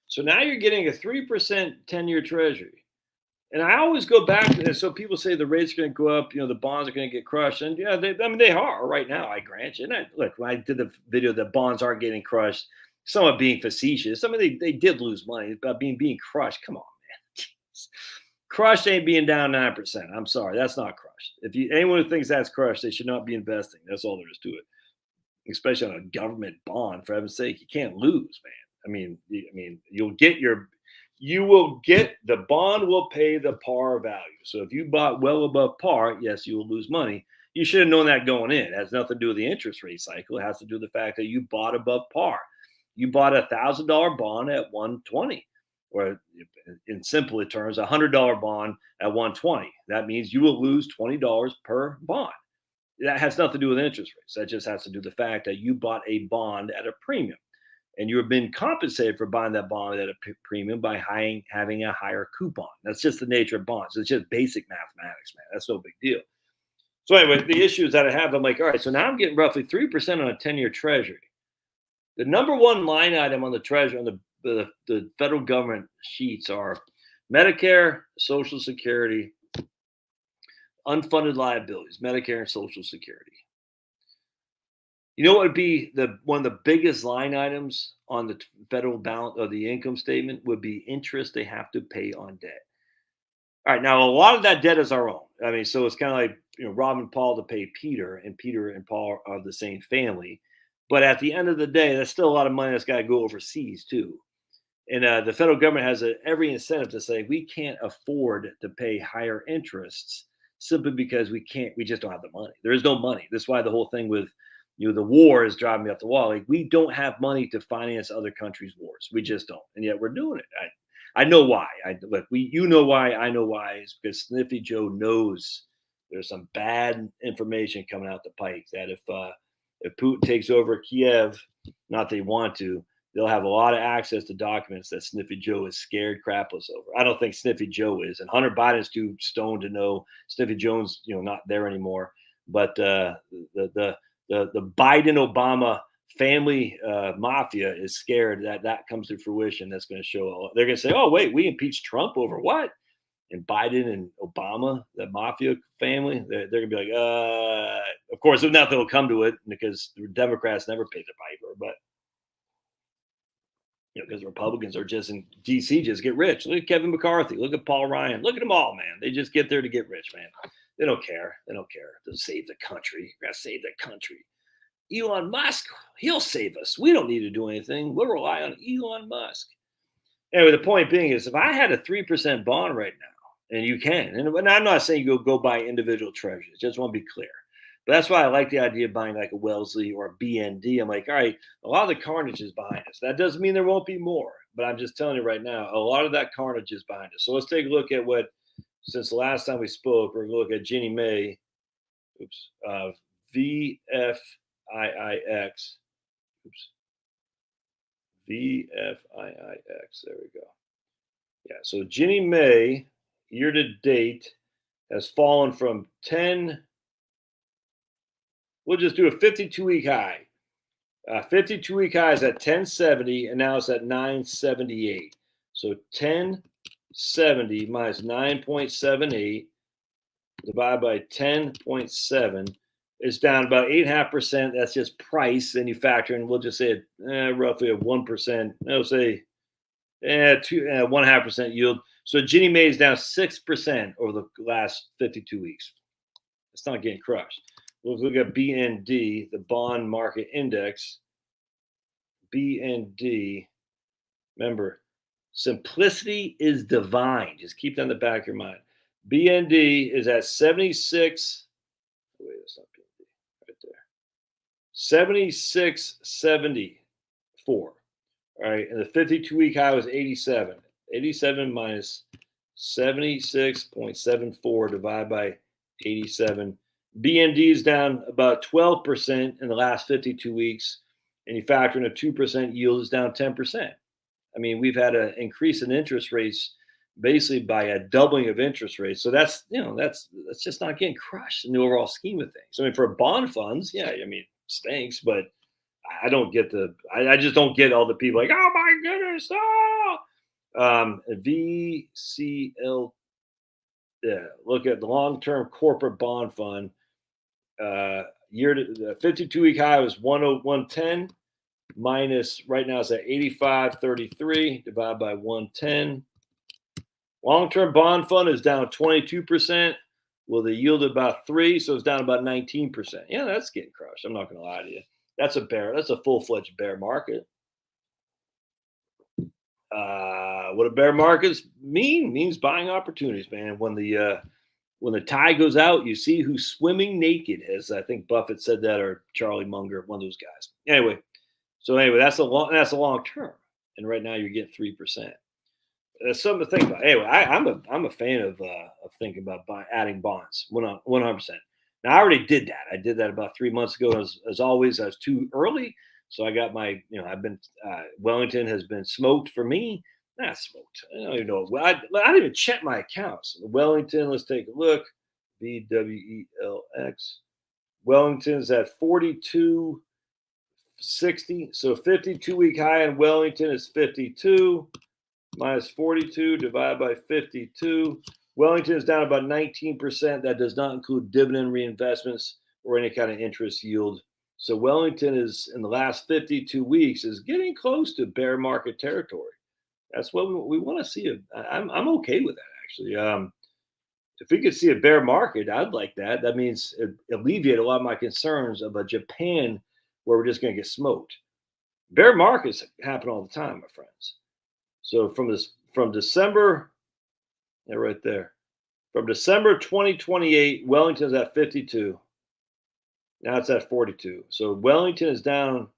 So now you're getting a 3% 10-year treasury. And I always go back to this. So people say the rates are going to go up, the bonds are going to get crushed. And yeah, they are right now, I grant you. And look, when I did the video that bonds aren't getting crushed, somewhat being facetious. I mean, they did lose money, but being crushed. Come on, man. Crushed ain't being down 9%. I'm sorry. That's not crushed. Anyone who thinks that's crushed, they should not be investing. That's all there is to it, especially on a government bond. For heaven's sake, you can't lose, man. I mean, you will get the bond will pay the par value. So if you bought well above par, yes, you will lose money. You should have known that going in. It has nothing to do with the interest rate cycle. It has to do with the fact that you bought above par. You bought $1,000 bond at 120, or in simple terms, $100 bond at 120. That means you will lose $20 per bond. That has nothing to do with interest rates. That just has to do with the fact that you bought a bond at a premium. And you have been compensated for buying that bond at a premium by having a higher coupon. That's just the nature of bonds. It's just basic mathematics, man. That's no big deal. So anyway, the issues that I have, I'm like, all right, so now I'm getting roughly 3% on a 10-year treasury. The number one line item on the treasury, on the federal government sheets are Medicare, Social Security, unfunded liabilities, Medicare and Social Security. You know what would be one of the biggest line items on the federal balance of the income statement would be interest they have to pay on debt. All right, now a lot of that debt is our own. I mean, so it's kind of like Rob and Paul to pay Peter, and Peter and Paul are the same family. But at the end of the day, that's still a lot of money that's got to go overseas too. And the federal government has every incentive to say we can't afford to pay higher interests simply because we just don't have the money. There is no money. That's why the whole thing with the war is driving me up the wall. Like we don't have money to finance other countries' wars. We just don't, and yet we're doing it. I know why. You know why. I know why. It's because Sniffy Joe knows there's some bad information coming out the pike. That if Putin takes over Kiev, not they want to, they'll have a lot of access to documents that Sniffy Joe is scared crapless over. I don't think Sniffy Joe is, and Hunter Biden's too stoned to know Sniffy Joe's not there anymore. But the Biden Obama family mafia is scared that comes to fruition. That's going to show. They're going to say, "Oh wait, we impeached Trump over what?" And Biden and Obama, the mafia family, they're going to be like, of course, nothing will come to it because the Democrats never paid the piper, but because Republicans are just in DC, just get rich. Look at Kevin McCarthy. Look at Paul Ryan. Look at them all, man. They just get there to get rich, man. They don't care. They don't care. They'll save the country. We're going to save the country. Elon Musk, he'll save us. We don't need to do anything. We'll rely on Elon Musk. Anyway, the point being is if I had a 3% bond right now, and you can, and I'm not saying you go buy individual treasuries, just want to be clear. But that's why I like the idea of buying like a Wellesley or a BND. I'm like, all right, a lot of the carnage is behind us. That doesn't mean there won't be more, but I'm just telling you right now, a lot of that carnage is behind us. So let's take a look at what, since the last time we spoke, we're going to look at Ginnie Mae, VFIIX, VFIIX, there we go. Yeah, so Ginnie Mae, year to date, has fallen from 10, we'll just do a 52-week high. 52-week high is at 1070, and now it's at 978. So 1070 minus 9.78 divided by 10.7 is down about 8.5%. That's just price. Then you factor in, we'll just say roughly a 1%. I'll say 1.5% yield. So Ginnie Mae is down 6% over the last 52 weeks. It's not getting crushed. We'll look at BND, the bond market index. BND, remember, simplicity is divine. Just keep that in the back of your mind. BND is at 76. Wait, that's not BND. Right there. 76.74. All right. And the 52-week high was 87. 87 minus 76.74 divided by 87. BND is down about 12% in the last 52 weeks. And you factor in a 2% yield is down 10%. I mean, we've had an increase in interest rates basically by a doubling of interest rates. So that's just not getting crushed in the overall scheme of things. I mean, for bond funds, yeah, I mean, stinks, but I don't get I just don't get all the people like, oh my goodness, VCL, yeah, look at the long-term corporate bond fund. Year to the 52-week high was 101.10 minus right now it's at 85.33 divided by 110. Long-term bond fund is down 22%. Well, the yield about 3, so it's down about 19%. Yeah, that's getting crushed. I'm not going to lie to you. That's a full-fledged bear market. What a bear markets means buying opportunities, man. When the tide goes out, you see who's swimming naked, as I think Buffett said that, or Charlie Munger, one of those guys. Anyway, that's a long term, and right now you're getting 3%. That's something to think about. Anyway, I'm a fan of thinking about adding bonds 100%. Now I already did that. I did that about 3 months ago. As always, I was too early, so I got my I've been Wellington has been smoked for me. Not smoked. I don't even know. I didn't even check my accounts. Wellington, let's take a look. VWELX. Wellington's at 42.60. So 52-week high in Wellington is 52 minus 42 divided by 52. Wellington is down about 19%. That does not include dividend reinvestments or any kind of interest yield. So Wellington is, in the last 52 weeks, is getting close to bear market territory. That's what we want to see. I'm okay with that, actually. If we could see a bear market, I'd like that. That means it alleviate a lot of my concerns of a Japan where we're just going to get smoked. Bear markets happen all the time, my friends. So from December, yeah, right there, from December 2028, Wellington's at 52. Now it's at 42. So Wellington is down,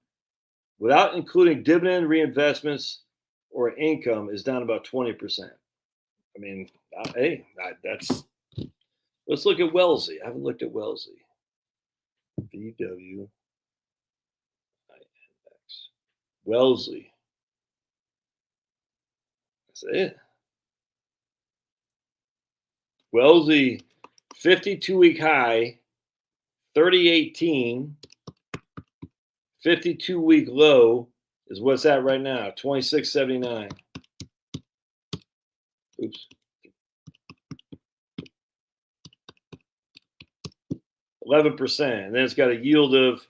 without including dividend reinvestments or income, is down about 20%. I mean, let's look at Wellesley. I haven't looked at Wellesley. VWINX. Wellesley. That's it. Wellesley, 52-week high, 3018. 52-week low is what's at right now, 26.79. Oops. 11%. And then it's got a yield of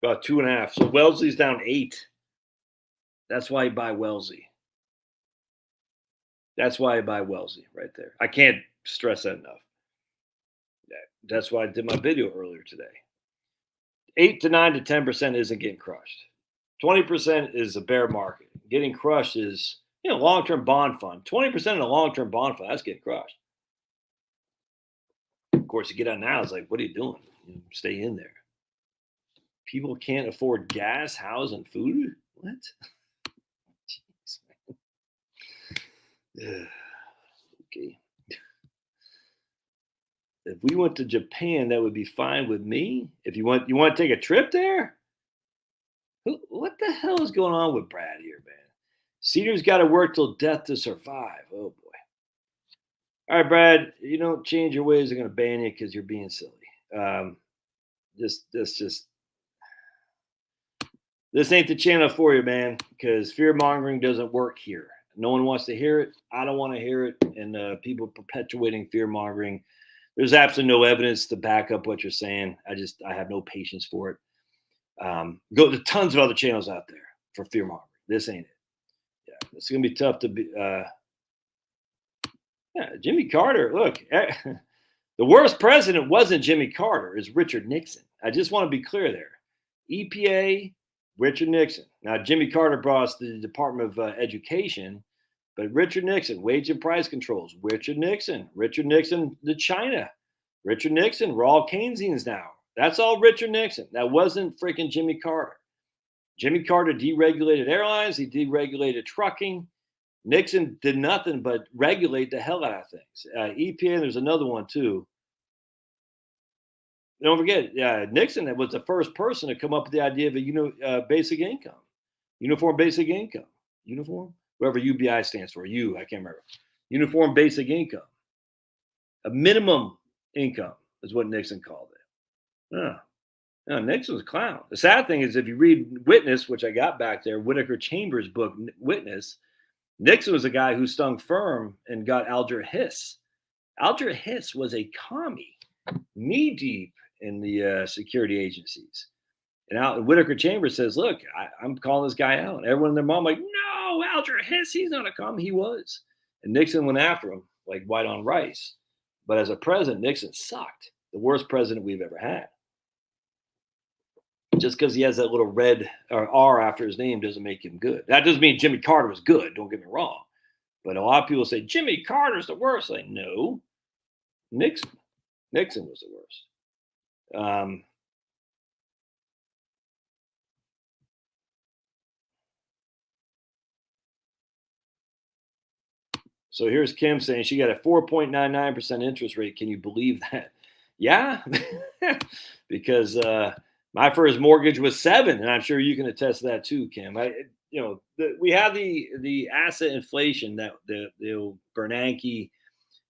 about 2.5. So Wellesley's down 8. That's why you buy Wellesley. That's why I buy Wellesley right there. I can't stress that enough. That's why I did my video earlier today. 8 to 9 to 10% isn't getting crushed. 20% is a bear market. Getting crushed is long-term bond fund, 20% in a long-term bond fund, that's getting crushed. Of course, you get out now, it's like, what are you doing? Stay in there. People can't afford gas, house, and food? What? Jeez, man. Okay. If we went to Japan, that would be fine with me. If you want to take a trip there? What the hell is going on with Brad here, man? Cedar's got to work till death to survive. Oh boy. All right, Brad. You don't change your ways, they're going to ban you because you're being silly. This ain't the channel for you, man. Because fear mongering doesn't work here. No one wants to hear it. I don't want to hear it. And people perpetuating fear mongering. There's absolutely no evidence to back up what you're saying. I have no patience for it. Go to tons of other channels out there for fear mongering. This ain't it. Yeah, it's gonna be tough to be. Jimmy Carter. Look, the worst president wasn't Jimmy Carter. It's Richard Nixon. I just want to be clear there. EPA, Richard Nixon. Now Jimmy Carter brought us the Department of Education, but Richard Nixon, wage and price controls. Richard Nixon, the China. Richard Nixon. We're all Keynesians now. That's all Richard Nixon. That wasn't freaking Jimmy Carter. Jimmy Carter deregulated airlines. He deregulated trucking. Nixon did nothing but regulate the hell out of things. EPA, there's another one too. Don't forget, Nixon was the first person to come up with the idea of a basic income, uniform basic income, whatever UBI stands for. I can't remember. Uniform basic income, a minimum income is what Nixon called it. No, Nixon was a clown. The sad thing is, if you read Witness, which I got back there, Whitaker Chambers' book, Witness, Nixon was a guy who stung firm and got Alger Hiss. Alger Hiss was a commie, knee deep in the security agencies. And Whitaker Chambers says, look, I'm calling this guy out. And everyone in their mom like, no, Alger Hiss, he's not a commie. He was. And Nixon went after him like white on rice. But as a president, Nixon sucked. The worst president we've ever had. Just because he has that little red or R after his name doesn't make him good. That doesn't mean Jimmy Carter was good. Don't get me wrong. But a lot of people say Jimmy Carter's the worst. Like, no, Nixon was the worst. So here's Kim saying she got a 4.99% interest rate. Can you believe that? Yeah, because my first mortgage was 7, and I'm sure you can attest to that too, Kim. We have the asset inflation that the Bernanke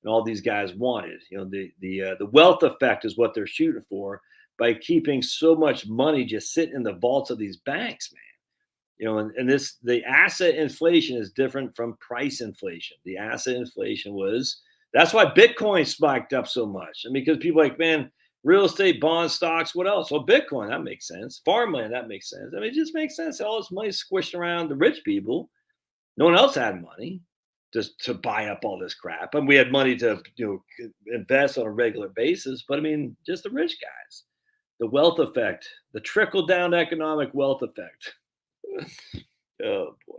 and all these guys wanted. The wealth effect is what they're shooting for by keeping so much money just sitting in the vaults of these banks, man. The asset inflation is different from price inflation. The asset inflation that's why Bitcoin spiked up so much. Because people are like, man, real estate, bonds, stocks, what else? Well, Bitcoin, that makes sense. Farmland, that makes sense. It just makes sense. All this money squished around the rich people. No one else had money just to buy up all this crap. And we had money to invest on a regular basis. But just the rich guys. The wealth effect, the trickle-down economic wealth effect. Oh, boy.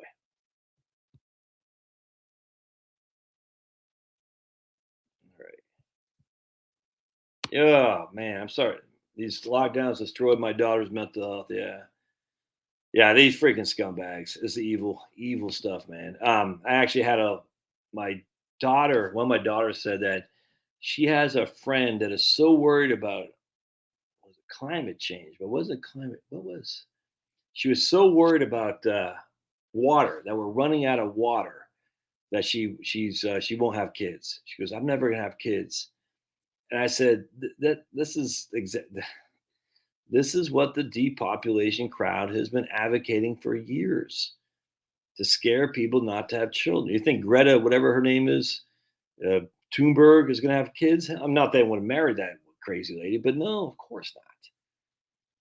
Oh, man, I'm sorry. These lockdowns destroyed my daughter's mental health. Yeah, these freaking scumbags. It's the evil stuff, man. I actually had one of my daughters said that she has a friend that is so worried about climate change. But she was so worried about water, that we're running out of water, that she won't have kids. She goes, I'm never going to have kids. And I said that this is what the depopulation crowd has been advocating for years, to scare people not to have children. You think Greta, whatever her name is, Thunberg, is going to have kids? I'm not that I want to marry that crazy lady, but no, of course not.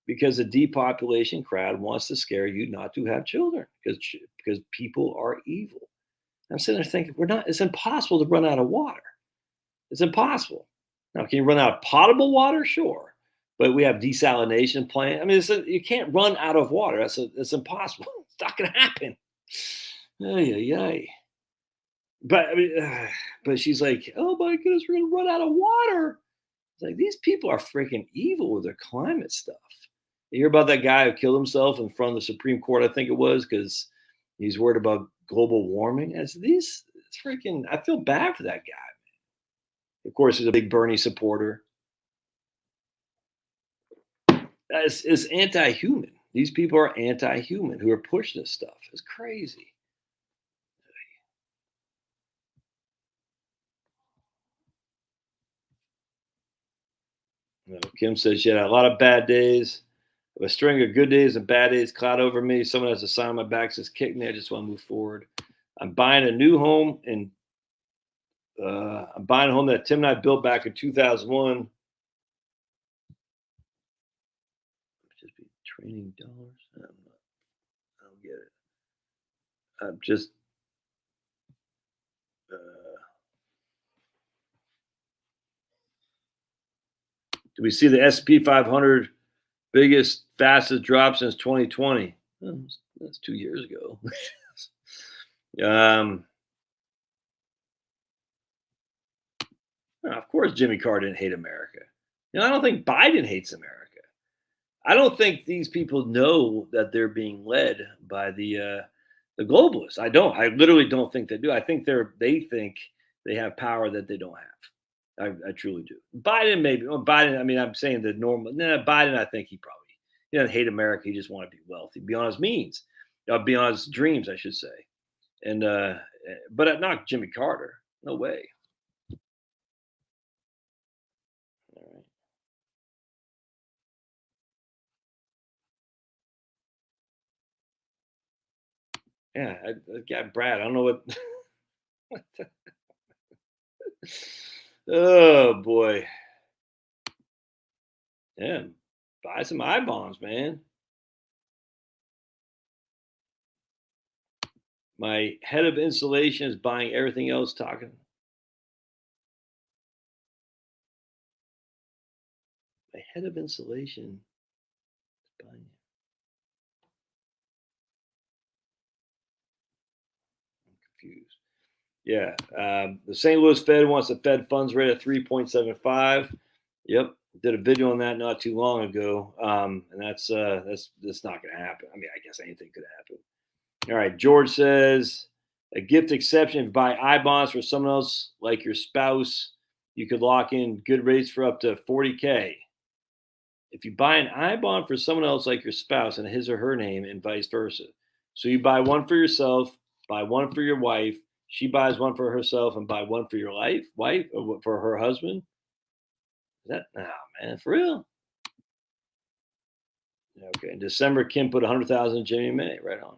Because the depopulation crowd wants to scare you not to have children because people are evil. I'm sitting there thinking, it's impossible to run out of water. It's impossible. Now, can you run out of potable water? Sure. But we have desalination plants. You can't run out of water. It's impossible. It's not going to happen. Ay. But I mean, but she's like, "Oh my goodness, we're gonna run out of water." It's like these people are freaking evil with their climate stuff. You hear about that guy who killed himself in front of the Supreme Court, I think it was, because he's worried about global warming. As these, it's freaking. I feel bad for that guy. Of course, he's a big Bernie supporter. It's anti-human. These people are anti-human who are pushing this stuff. It's crazy. Kim says she had a lot of bad days. A string of good days and bad days cloud over me. Someone has a sign on my back says, "Kick me." I just want to move forward. I'm buying a new home, and I'm buying a home that Tim and I built back in 2001. Just be training dollars. I don't get it. I'm just. Do we see the SP 500 biggest, fastest drop since 2020? Oh, that's 2 years ago. um, of course, Jimmy Carter didn't hate America. I don't think Biden hates America. I don't think these people know that they're being led by the globalists. I don't. I literally don't think they do. I think they think they have power that they don't have. I truly do. Biden maybe. Well, Biden. I mean, I'm saying the normal. Nah, Biden. I think he doesn't hate America. He just want to be wealthy beyond his means, beyond his dreams, I should say. And but not Jimmy Carter. No way. All right. Yeah, I got Brad. I don't know what. Oh boy. Yeah. Buy some I bonds, man. My head of installation is buying everything else. Talking. My head of installation is buying. I'm confused. Yeah. The St. Louis Fed wants the Fed funds rate at 3.75. Yep. Did a video on that not too long ago. And that's not going to happen. I mean, I guess anything could happen. All right. George says a gift exception if you buy I bonds for someone else, like your spouse, you could lock in good rates for up to 40K. If you buy an I bond for someone else, like your spouse, in his or her name, and vice versa. So you buy one for yourself, buy one for your wife. She buys one for herself and buy one for your wife, or for her husband. Is that man, for real? Okay. In December, Kim put 100,000 in Jimmy May. Right on.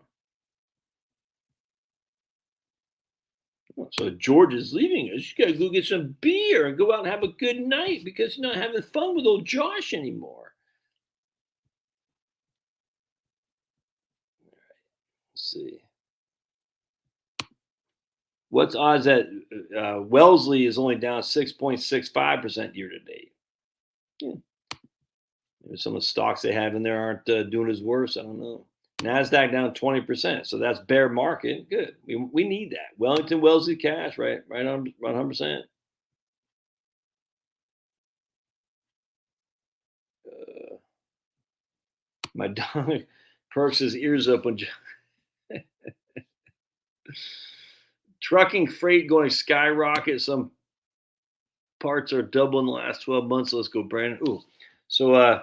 So George is leaving us. You gotta go get some beer and go out and have a good night because you're not having fun with old Josh anymore. Let's see. What's odds that Wellesley is only down 6.65% year to date? Yeah. Maybe some of the stocks they have in there aren't doing as worse. I don't know. Nasdaq down 20%, so that's bear market. Good. We need that. Wellington Wellesley cash, right on 100%. My dog perks his ears up when trucking freight going skyrocket. Some parts are double in the last 12 months. Let's go, Brandon. Ooh, so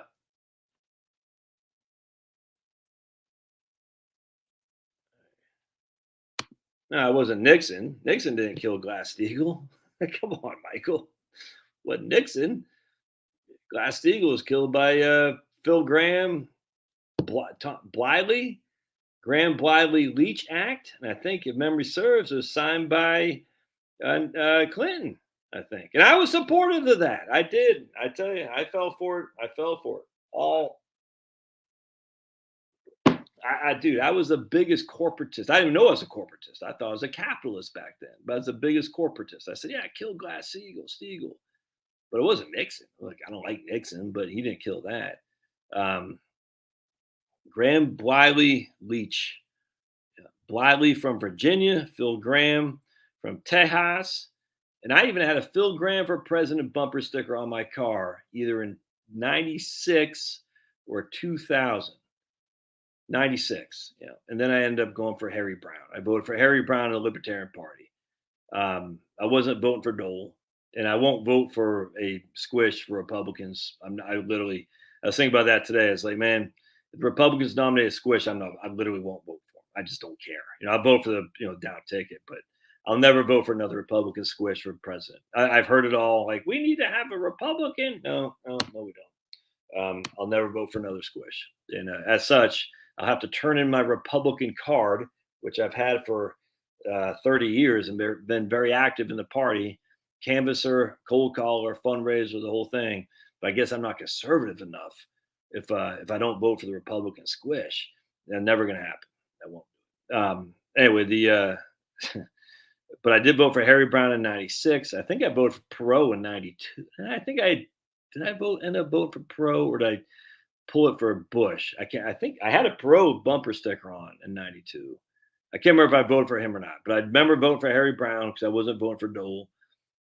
no, it wasn't Nixon. Nixon didn't kill Glass-Steagall. Come on, Michael. What Nixon? Glass-Steagall was killed by Phil Graham, Bliley, Graham Bliley Leach Act, and I think, if memory serves, it was signed by Clinton. I think, and I was supportive of that. I did. I tell you, I fell for it. I fell for it. All dude, I was the biggest corporatist. I didn't even know I was a corporatist. I thought I was a capitalist back then, but I was the biggest corporatist. I said, yeah, kill Glass-Steagall, but it wasn't Nixon. Like, I don't like Nixon, but he didn't kill that. Graham Bliley Leach, Bliley from Virginia, Phil Graham from Tejas. And I even had a Phil Graham for president bumper sticker on my car, either in 96 or 2000. 96, yeah. And then I ended up going for Harry Brown. I voted for Harry Brown in the Libertarian Party. I wasn't voting for Dole, and I won't vote for a squish for Republicans. I was thinking about that today. It's like, man, if Republicans nominate a squish, I literally won't vote for them. I just don't care. I'll vote for the, down ticket, but I'll never vote for another Republican squish for president. I've heard it all. Like, we need to have a Republican. No, we don't. I'll never vote for another squish. And as such, I'll have to turn in my Republican card, which I've had for 30 years and been very active in the party, canvasser, cold caller, fundraiser, the whole thing. But I guess I'm not conservative enough if I don't vote for the Republican squish. That's never going to happen. That won't. Anyway, but I did vote for Harry Brown in 96. I think I voted for Perot in 92. I think did I end up voting for Perot, or did I pull it for Bush? I think I had a Perot bumper sticker on in 92. I can't remember if I voted for him or not, but I remember voting for Harry Brown because I wasn't voting for Dole.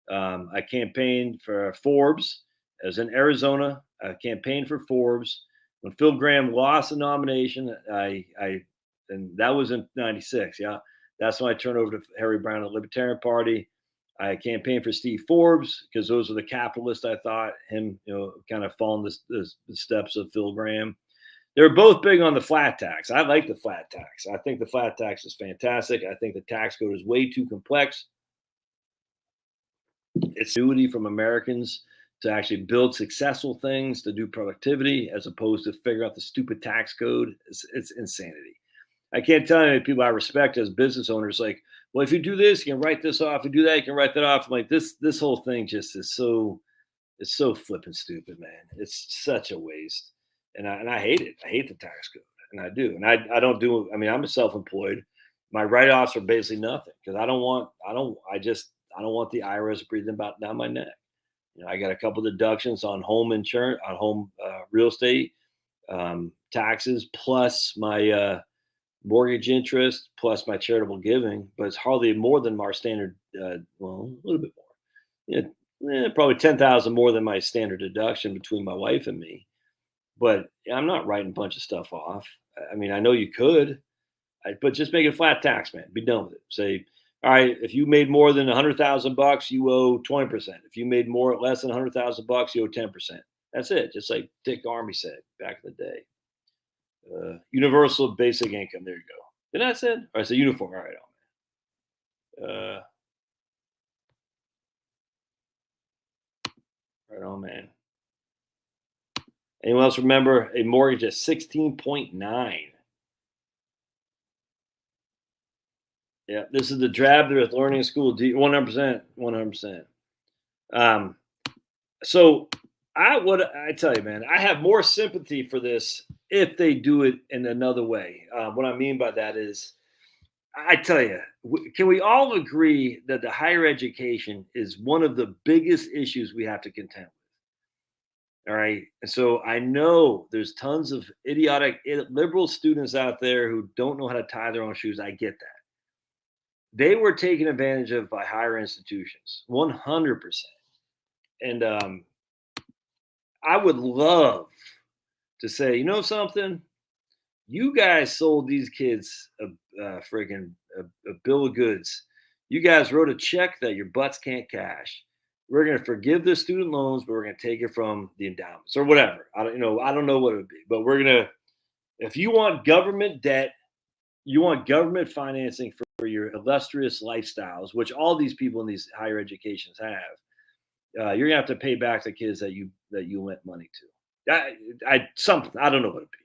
I campaigned for Forbes. I was in Arizona. I campaigned for Forbes. When Phil Graham lost the nomination, and that was in 96. Yeah. That's when I turned over to Harry Brown, the Libertarian Party. I campaigned for Steve Forbes because those are the capitalists. I thought him, kind of following the steps of Phil Graham. They were both big on the flat tax. I like the flat tax. I think the flat tax is fantastic. I think the tax code is way too complex. It's annuity from Americans to actually build successful things, to do productivity, as opposed to figure out the stupid tax code. It's insanity. I can't tell you how many people I respect as business owners. Like, well, if you do this, you can write this off. If you do that, you can write that off. I'm like, this whole thing just is it's so flipping stupid, man. It's such a waste. And I hate it. I hate the tax code, and I do. And I don't do. I mean, I'm self-employed. My write-offs are basically nothing because I don't want the IRS breathing down my neck. I got a couple of deductions on home insurance, on home real estate taxes, plus my mortgage interest, plus my charitable giving. But it's hardly more than our standard. Well, a little bit more. Probably 10,000 more than my standard deduction between my wife and me. But I'm not writing a bunch of stuff off. I mean, I know you could, but just make it flat tax, man. Be done with it. Say, all right, if you made more than $100,000, you owe 20%. If you made less than $100,000, you owe 10%. That's it. Just like Dick Armey said back in the day. Universal basic income. There you go. Did I say? I said uniform. All right, right on, man. Anyone else remember a mortgage at 16.9? Yeah, this is the drab they're learning in school. 100%, 100%. So I tell you, man, I have more sympathy for this if they do it in another way. What I mean by that is, I tell you, can we all agree that the higher education is one of the biggest issues we have to contend with? All right. And so I know there's tons of idiotic liberal students out there who don't know how to tie their own shoes. I get that. They were taken advantage of by higher institutions, 100%. And I would love to say, you know something? You guys sold these kids a bill of goods. You guys wrote a check that your butts can't cash. We're going to forgive the student loans, but we're going to take it from the endowments or whatever. I don't know what it would be, but we're going to, if you want government debt, you want government financing for your illustrious lifestyles, which all these people in these higher educations have, you're going to have to pay back the kids that you lent money to. Something, I don't know what it'd be.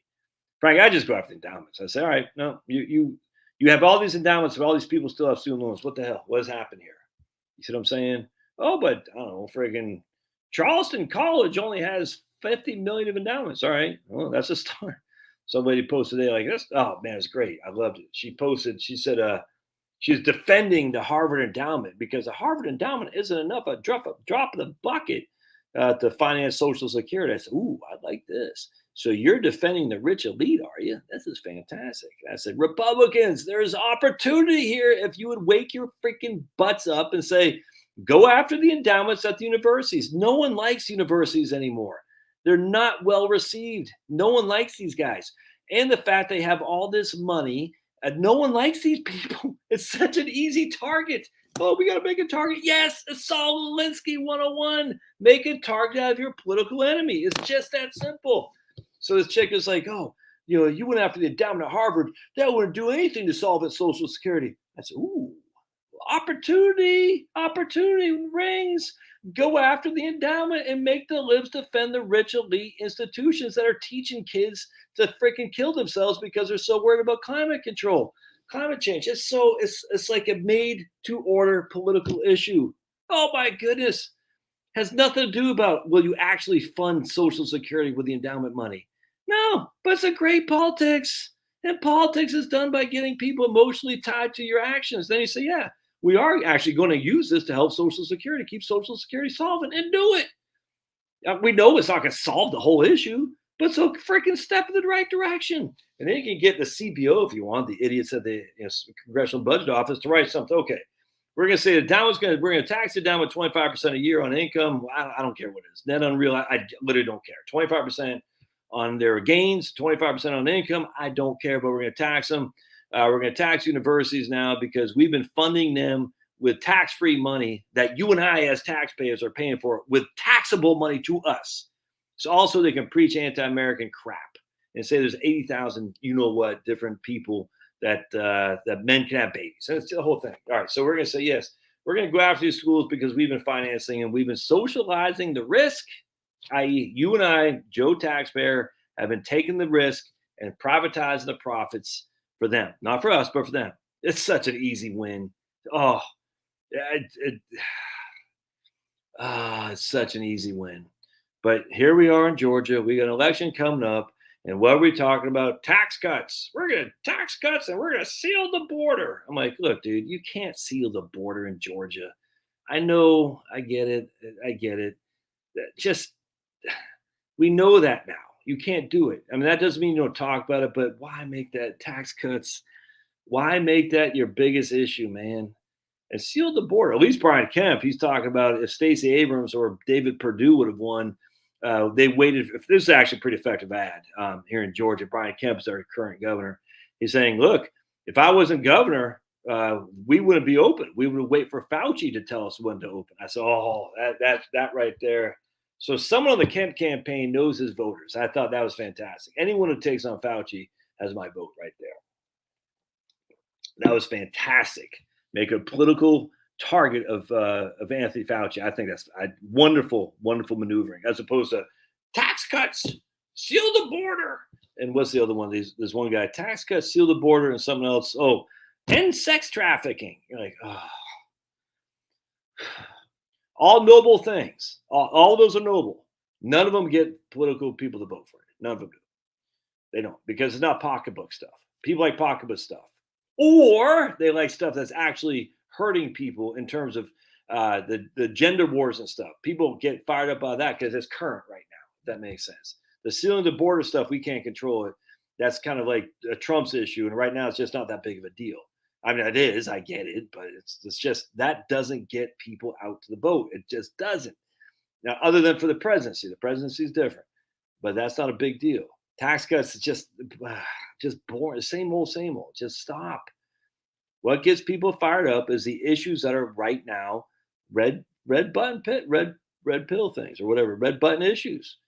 Frank, I just go after the endowments. I say, all right, no, you have all these endowments, but all these people still have student loans. What the hell? What has happened here? You see what I'm saying? Oh, but I don't know, friggin' Charleston College only has 50 million of endowments. All right, well, that's a start. Somebody posted today like this. Oh man, it's great. I loved it. She posted. She said, she's defending the Harvard endowment because the Harvard endowment isn't enough. A drop of the bucket to finance Social Security. I said, ooh, I like this. So you're defending the rich elite, are you? This is fantastic. I said, Republicans, there's opportunity here if you would wake your freaking butts up and say, go after the endowments at the universities. No one likes universities anymore. They're not well received. No one likes these guys. And the fact they have all this money, no one likes these people. It's such an easy target. Oh, we got to make a target. Yes, Saul Alinsky 101. Make a target out of your political enemy. It's just that simple. So this chick is like, oh, you went after the endowment at Harvard. That wouldn't do anything to solve its Social Security. I said, ooh, opportunity rings. Go after the endowment and make the libs defend the rich elite institutions that are teaching kids to freaking kill themselves because they're so worried about climate change. It's like a made to order political issue. Oh my goodness. Has nothing to do about will you actually fund Social Security with the endowment money? No, but it's a great politics. And politics is done by getting people emotionally tied to your actions. Then you say, yeah, we are actually going to use this to help Social Security, keep Social Security solvent, and do it. We know it's not going to solve the whole issue, but it's a freaking step in the right direction. And then you can get the CBO if you want, the idiots at the Congressional Budget Office to write something. Okay, we're going to say we're going to tax it down with 25% a year on income. I don't care what it is. Net unreal, I literally don't care. 25% on their gains, 25% on income. I don't care, but we're going to tax them. We're going to tax universities now because we've been funding them with tax-free money that you and I as taxpayers are paying for with taxable money to us. So also they can preach anti-American crap and say there's 80,000, different people that men can have babies. And it's the whole thing. All right, so we're going to say, yes, we're going to go after these schools because we've been financing and we've been socializing the risk, i.e. you and I, Joe taxpayer, have been taking the risk and privatizing the profits for them. Not for us, but for them. It's such an easy win. It's such an easy win. But here we are in Georgia. We got an election coming up. And what are we talking about? Tax cuts. We're going to tax cuts and we're going to seal the border. I'm like, look, dude, you can't seal the border in Georgia. I know. I get it. Just, we know that now. You can't do it. I mean, that doesn't mean you don't talk about it, but why make that tax cuts? Why make that your biggest issue, man? And seal the border. At least Brian Kemp, he's talking about if Stacey Abrams or David Perdue would have won, they waited. This is actually a pretty effective ad here in Georgia. Brian Kemp is our current governor. He's saying, look, if I wasn't governor, we wouldn't be open. We would wait for Fauci to tell us when to open. I said, that right there. So someone on the Kemp campaign knows his voters. I thought that was fantastic. Anyone who takes on Fauci has my vote right there. That was fantastic. Make a political target of Anthony Fauci. I think that's wonderful maneuvering, as opposed to tax cuts, seal the border. And what's the other one? There's one guy, tax cuts, seal the border, and something else. Oh, end sex trafficking. You're like, oh. All noble things. All those are noble. None of them get political people to vote for it. None of them do. They don't, because it's not pocketbook stuff. People like pocketbook stuff. Or they like stuff that's actually hurting people in terms of the gender wars and stuff. People get fired up by that because it's current right now. If that makes sense. The sealing the border stuff, we can't control it. That's kind of like a Trump's issue. And right now, it's just not that big of a deal. I mean, it is. I get it. But it's just that doesn't get people out to the vote. It just doesn't. Now, other than for the presidency is different. But that's not a big deal. Tax cuts is just boring. Same old. Just stop. What gets people fired up is the issues that are right now red pill things or whatever, red button issues.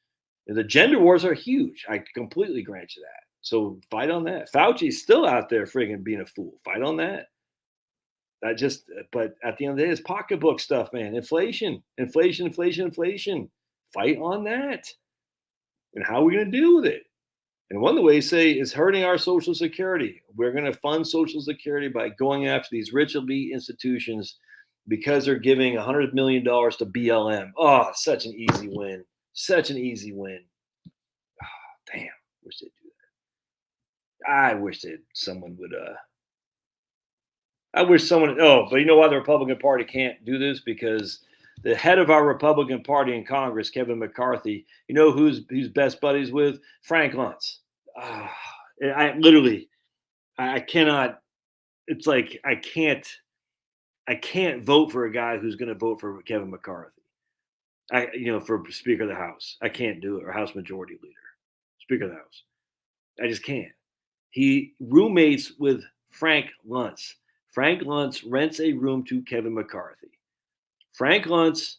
And the gender wars are huge. I completely grant you that. So fight on that. Fauci's still out there friggin' being a fool. Fight on that. But at the end of the day, it's pocketbook stuff, man. Inflation. Fight on that. And how are we going to deal with it? And one of the ways say is hurting our Social Security. We're going to fund Social Security by going after these rich elite institutions because they're giving $100 million to BLM. Oh, such an easy win. Oh, damn. Wish they'd do that. I wish that someone would. But you know why the Republican Party can't do this? Because the head of our Republican Party in Congress, Kevin McCarthy, you know who's best buddies with? Frank Luntz. I cannot. It's like I can't vote for a guy who's going to vote for Kevin McCarthy. For Speaker of the House, I can't do it, or House Majority Leader, Speaker of the House. I just can't. He roommates with Frank Luntz. Frank Luntz rents a room to Kevin McCarthy. Frank Luntz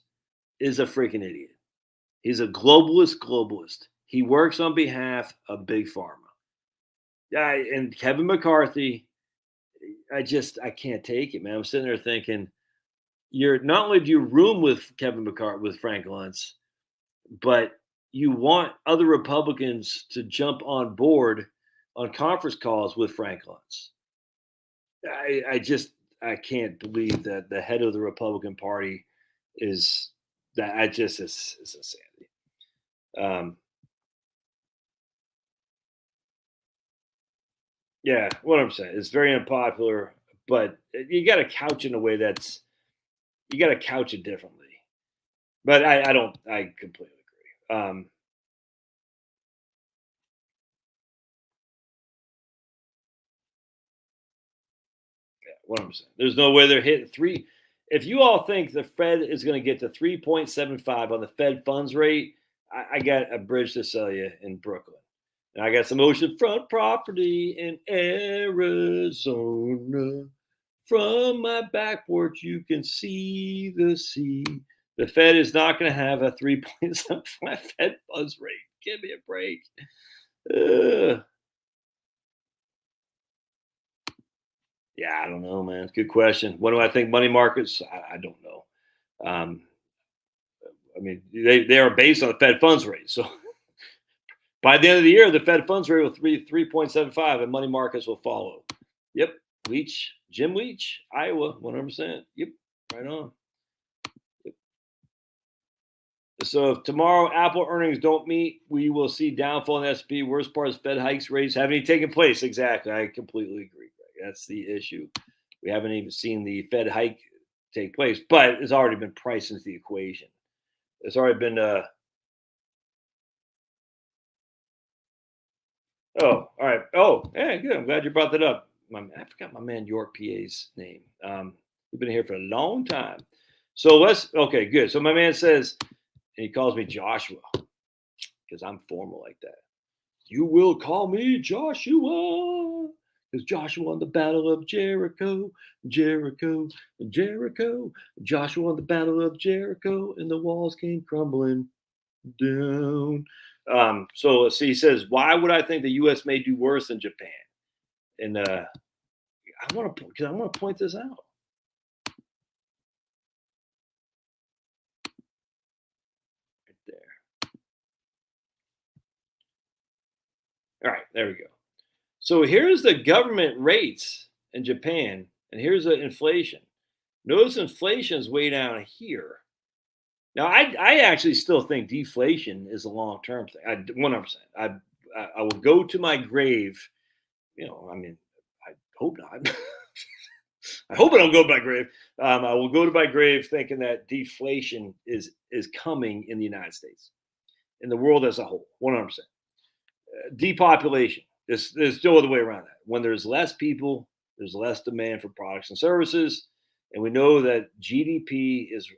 is a freaking idiot. He's a globalist. He works on behalf of Big Pharma. And Kevin McCarthy, I can't take it, man. I'm sitting there thinking, you're not only do you room with Kevin McCarthy, with Frank Luntz, but you want other Republicans to jump on board on conference calls with Frank Luntz. I can't believe that the head of the Republican Party is that. It's insanity. Yeah, what I'm saying, it's very unpopular, but you got to couch in a way you got to couch it differently. But I completely agree. What I'm saying, there's no way they're hitting 3. If you all think the Fed is going to get to 3.75 on the Fed funds rate, I got a bridge to sell you in Brooklyn. And I got some oceanfront property in Arizona. From my back porch, you can see the sea. The Fed is not going to have a 3.75 Fed funds rate. Give me a break. Yeah, I don't know, man. Good question. What do I think money markets? I don't know. I mean, they are based on the Fed funds rate. So by the end of the year, the Fed funds rate will 3.75 and money markets will follow. Yep. Jim Leach, Iowa, 100%. Yep. Right on. Yep. So if tomorrow Apple earnings don't meet, we will see downfall in S&P. Worst part is Fed hikes rates haven't even taken place. Exactly. I completely agree. That's the issue. We haven't even seen the Fed hike take place, but it's already been priced into the equation. It's already been all right. Oh, yeah, good. I'm glad you brought that up. I forgot my man York PA's name. We've been here for a long time. So okay, good. So my man says, and he calls me Joshua because I'm formal like that. You will call me Joshua. Because Joshua won the battle of Jericho, Jericho, Jericho. Joshua won the battle of Jericho, and the walls came crumbling down. So let's see. He says, "Why would I think the U.S. may do worse than Japan?" And I want to point this out. Right there. All right, there we go. So here's the government rates in Japan, and here's the inflation. Notice inflation is way down here. Now, I actually still think deflation is a long-term thing. 100%. I will go to my grave. I mean, I hope not. I hope I don't go to my grave. I will go to my grave thinking that deflation is coming in the United States, in the world as a whole. 100%. Depopulation. There's no other way around that. When there's less people, there's less demand for products and services, and we know that GDP is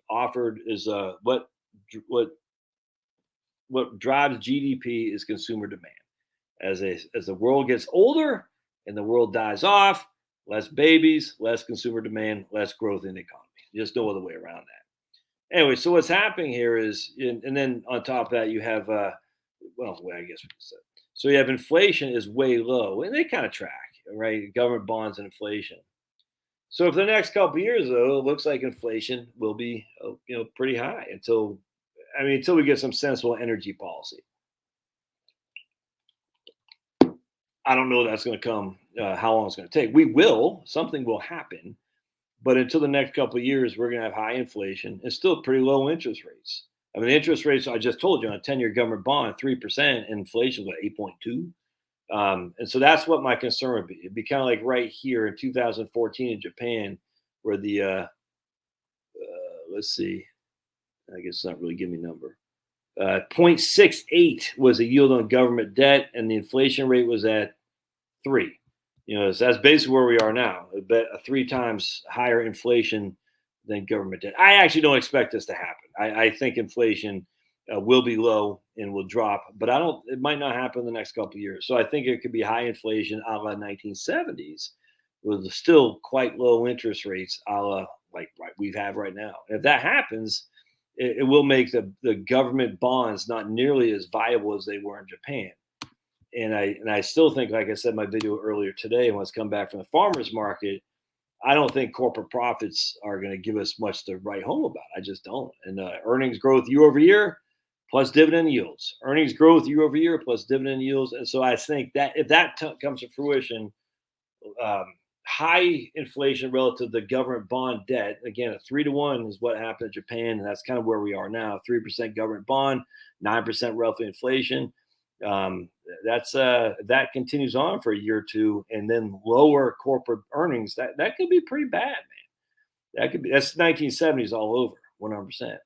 what drives GDP is consumer demand. As the world gets older and the world dies off, less babies, less consumer demand, less growth in the economy. Just no other way around that. Anyway, so what's happening here is, and then on top of that, you have I guess we can say. So you have inflation is way low, and they kind of track, right? Government bonds and inflation. So for the next couple of years, though, it looks like inflation will be, pretty high until we get some sensible energy policy. I don't know that's going to come, how long it's going to take. Something will happen, but until the next couple of years, we're going to have high inflation and still pretty low interest rates. I mean, the interest rates, I just told you, on a 10-year government bond, 3%, inflation was 8.2. And so that's what my concern would be. It'd be kind of like right here in 2014 in Japan, where the, let's see, I guess it's not really giving me a number. 0.68 was the yield on government debt, and the inflation rate was at 3. So that's basically where we are now. A 3 times higher inflation than government debt. I actually don't expect this to happen. I think inflation will be low and will drop, but I don't. It might not happen in the next couple of years. So I think it could be high inflation a la 1970s, with still quite low interest rates, a la like we've had right now. If that happens, it will make the government bonds not nearly as viable as they were in Japan. And I still think, like I said in my video earlier today, when it's come back from the farmers market, I don't think corporate profits are going to give us much to write home about. I just don't. And earnings growth year over year plus dividend yields, earnings growth year over year plus dividend yields. And so I think that if that comes to fruition, high inflation relative to government bond debt, again, a 3-to-1 is what happened in Japan. And that's kind of where we are now. 3% government bond, 9% relative inflation. That continues on for a year or two, and then lower corporate earnings. That could be pretty bad, man. That's 1970s all over, 100%.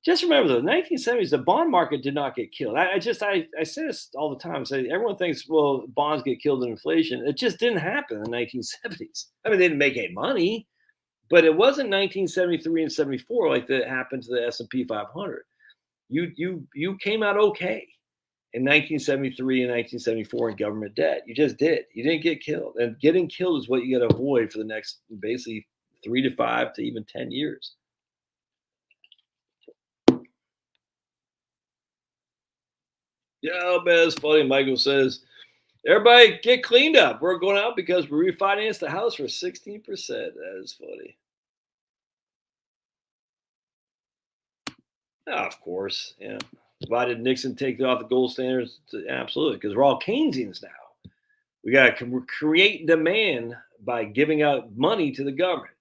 Just remember, though, 1970s, the bond market did not get killed. I say this all the time. Say everyone thinks, well, bonds get killed in inflation. It just didn't happen in the 1970s. I mean, they didn't make any money, but it wasn't 1973 and 74 like that happened to the S&P 500. You came out okay in 1973 and 1974 in government debt. You just did. You didn't get killed. And getting killed is what you got to avoid for the next basically 3 to 5 to even 10 years. Yeah, man, it's funny. Michael says, everybody get cleaned up. We're going out because we refinanced the house for 16%. That is funny. Oh, of course. Yeah. Why did Nixon take off the gold standards? Absolutely, because we're all Keynesians now. We got to create demand by giving out money to the government.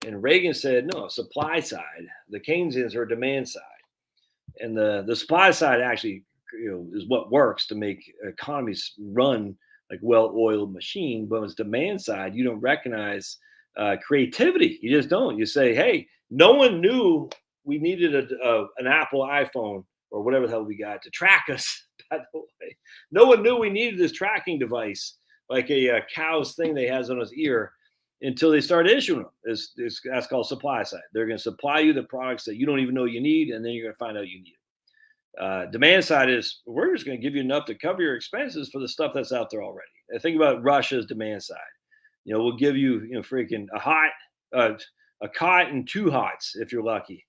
And Reagan said, no, supply side. The Keynesians are demand side. And the supply side actually is what works to make economies run like well-oiled machine. But it's demand side, you don't recognize creativity. You just don't. You say, hey, no one knew we needed an Apple iPhone or whatever the hell we got to track us. By the way, no one knew we needed this tracking device, like a cow's thing they has on his ear, until they started issuing them. That's called supply side. They're going to supply you the products that you don't even know you need, and then you're going to find out you need it. Demand side is we're just going to give you enough to cover your expenses for the stuff that's out there already. And think about Russia's demand side. We'll give you, freaking a cot and 2 hots if you're lucky.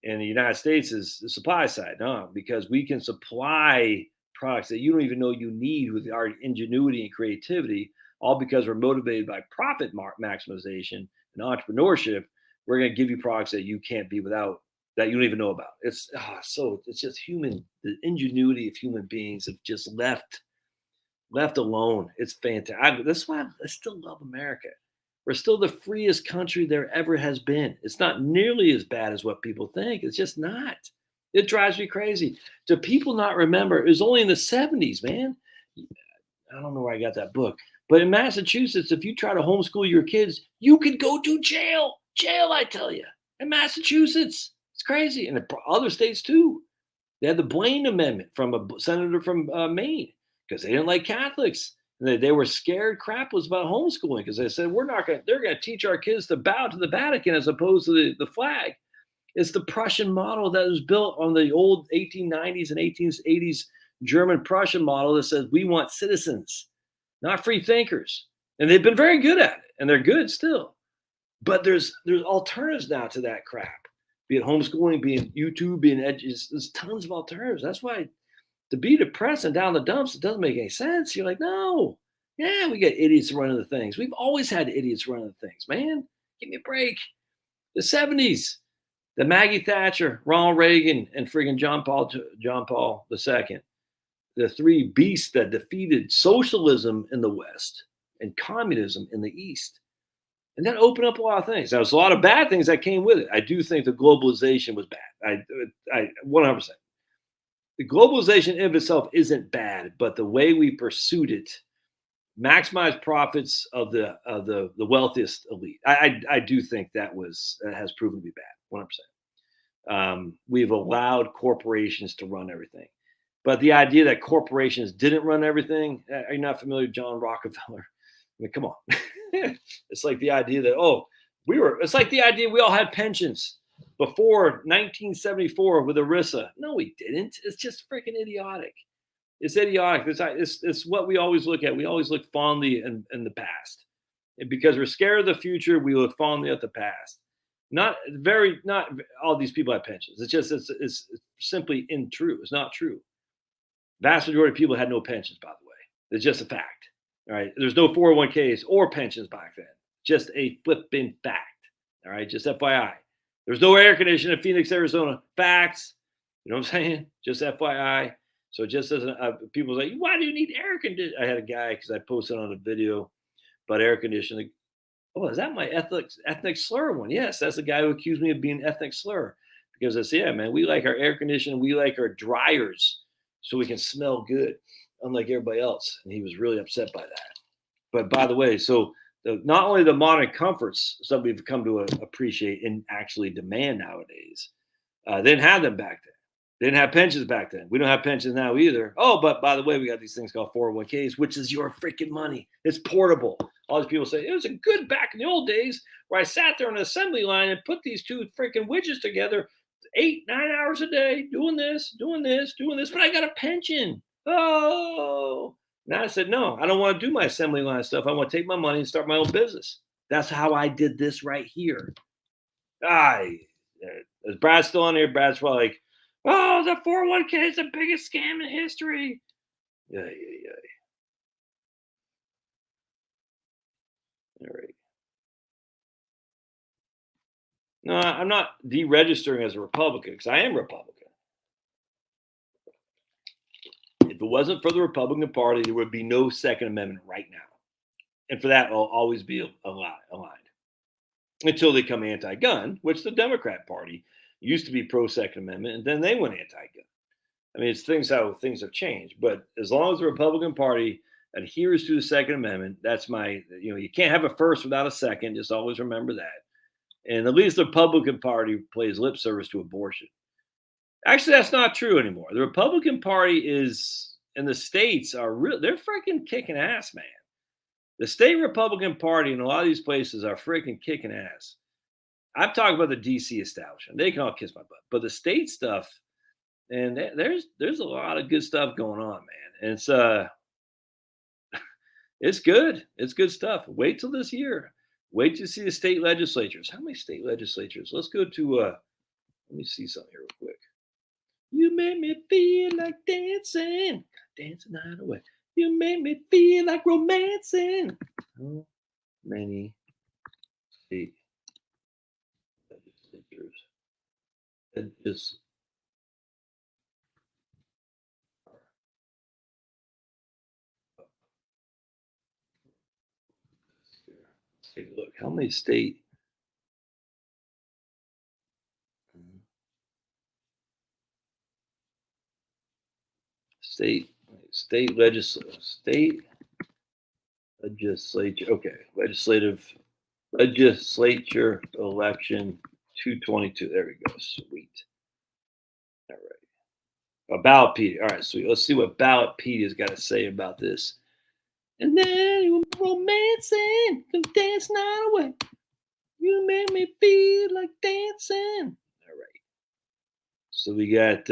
And the United States is the supply side, because we can supply products that you don't even know you need with our ingenuity and creativity, all because we're motivated by profit maximization and entrepreneurship. We're going to give you products that you can't be without, that you don't even know about. It's just human. The ingenuity of human beings have just left alone. It's fantastic. That's why I still love America. We're still the freest country there ever has been. It's not nearly as bad as what people think. It's just not. It drives me crazy. Do people not remember? It was only in the 70s, man. I don't know where I got that book. But in Massachusetts, if you try to homeschool your kids, you could go to jail. Jail, I tell you. In Massachusetts. It's crazy. And other states, too. They had the Blaine Amendment from a senator from Maine because they didn't like Catholics. They were scared crapless about homeschooling because they said, they're going to teach our kids to bow to the Vatican as opposed to the flag. It's the Prussian model that was built on the old 1890s and 1880s German Prussian model that says we want citizens, not free thinkers. And they've been very good at it, and they're good still. But there's alternatives now to that crap, be it homeschooling, be it YouTube, be it edges. There's tons of alternatives. That's why to be depressed and down the dumps, it doesn't make any sense. You're like, no, yeah, we got idiots running the things. We've always had idiots running the things, man. Give me a break. The 70s, the Maggie Thatcher, Ronald Reagan, and friggin' John Paul II, the 3 beasts that defeated socialism in the West and communism in the East. And that opened up a lot of things. Now, there's a lot of bad things that came with it. I do think the globalization was bad. I 100%. The globalization in of itself isn't bad, but the way we pursued it maximized profits of the wealthiest elite. I do think that has proven to be bad, 100%. We've allowed corporations to run everything. But the idea that corporations didn't run everything, are you not familiar with John Rockefeller? I mean, come on. It's like the idea that, it's like the idea we all had pensions before 1974 with ERISA. No, we didn't. It's just freaking idiotic. It's idiotic. It's what we always look at. We always look fondly in the past. And because we're scared of the future, we look fondly at the past. Not all these people have pensions. It's simply untrue. It's not true. Vast majority of people had no pensions, by the way. It's just a fact. All right. There's no 401ks or pensions back then. Just a flipping fact. All right. Just FYI. There's no air conditioning in Phoenix, Arizona. Facts. You know what I'm saying? Just FYI. So just as people say, why do you need air conditioning? I had a guy, because I posted on a video about air conditioning. Oh, is that my ethnic slur one? Yes, that's the guy who accused me of being ethnic slur. Because I said, yeah, man, we like our air conditioning. We like our dryers so we can smell good, unlike everybody else. And he was really upset by that. But by the way, so not only the modern comforts, some we've come to appreciate and actually demand nowadays, they didn't have them back then. They didn't have pensions back then. We don't have pensions now either. Oh, but by the way, we got these things called 401ks, which is your freaking money. It's portable. All these people say, it was a good back in the old days where I sat there on an assembly line and put these two freaking widgets together 8-9 hours a day, doing this, but I got a pension. Oh, now I said, no, I don't want to do my assembly line stuff. I want to take my money and start my own business. That's how I did this right here. Is Brad still on here? Brad's probably like, oh, the 401k is the biggest scam in history. Yeah. All right. No, I'm not deregistering as a Republican, because I am Republican. If it wasn't for the Republican Party, there would be no Second Amendment right now. And for that, I'll always be aligned. Until they come anti-gun, which the Democrat Party used to be pro-Second Amendment, and then they went anti-gun. I mean, it's how things have changed. But as long as the Republican Party adheres to the Second Amendment, that's you can't have a first without a second. Just always remember that. And at least the Republican Party plays lip service to abortion. Actually, that's not true anymore. The Republican Party in the states they're freaking kicking ass, man. The state Republican Party in a lot of these places are freaking kicking ass. I'm talking about the DC establishment. They can all kiss my butt. But the state stuff, and there's a lot of good stuff going on, man. And it's good. It's good stuff. Wait till this year. Wait to see the state legislatures. How many state legislatures? Let's go to let me see something here real quick. You made me feel like dancing the night away. You made me feel like romancing. How many state legislatures? Let's take a look. How many state legislature? Okay, legislature election 222. There we go. Sweet. All right. Ballotpedia. All right, sweet. Let's see what Ballotpedia's got to say about this. And then you were romancing, cause dance night away. You made me feel like dancing. All right. So we got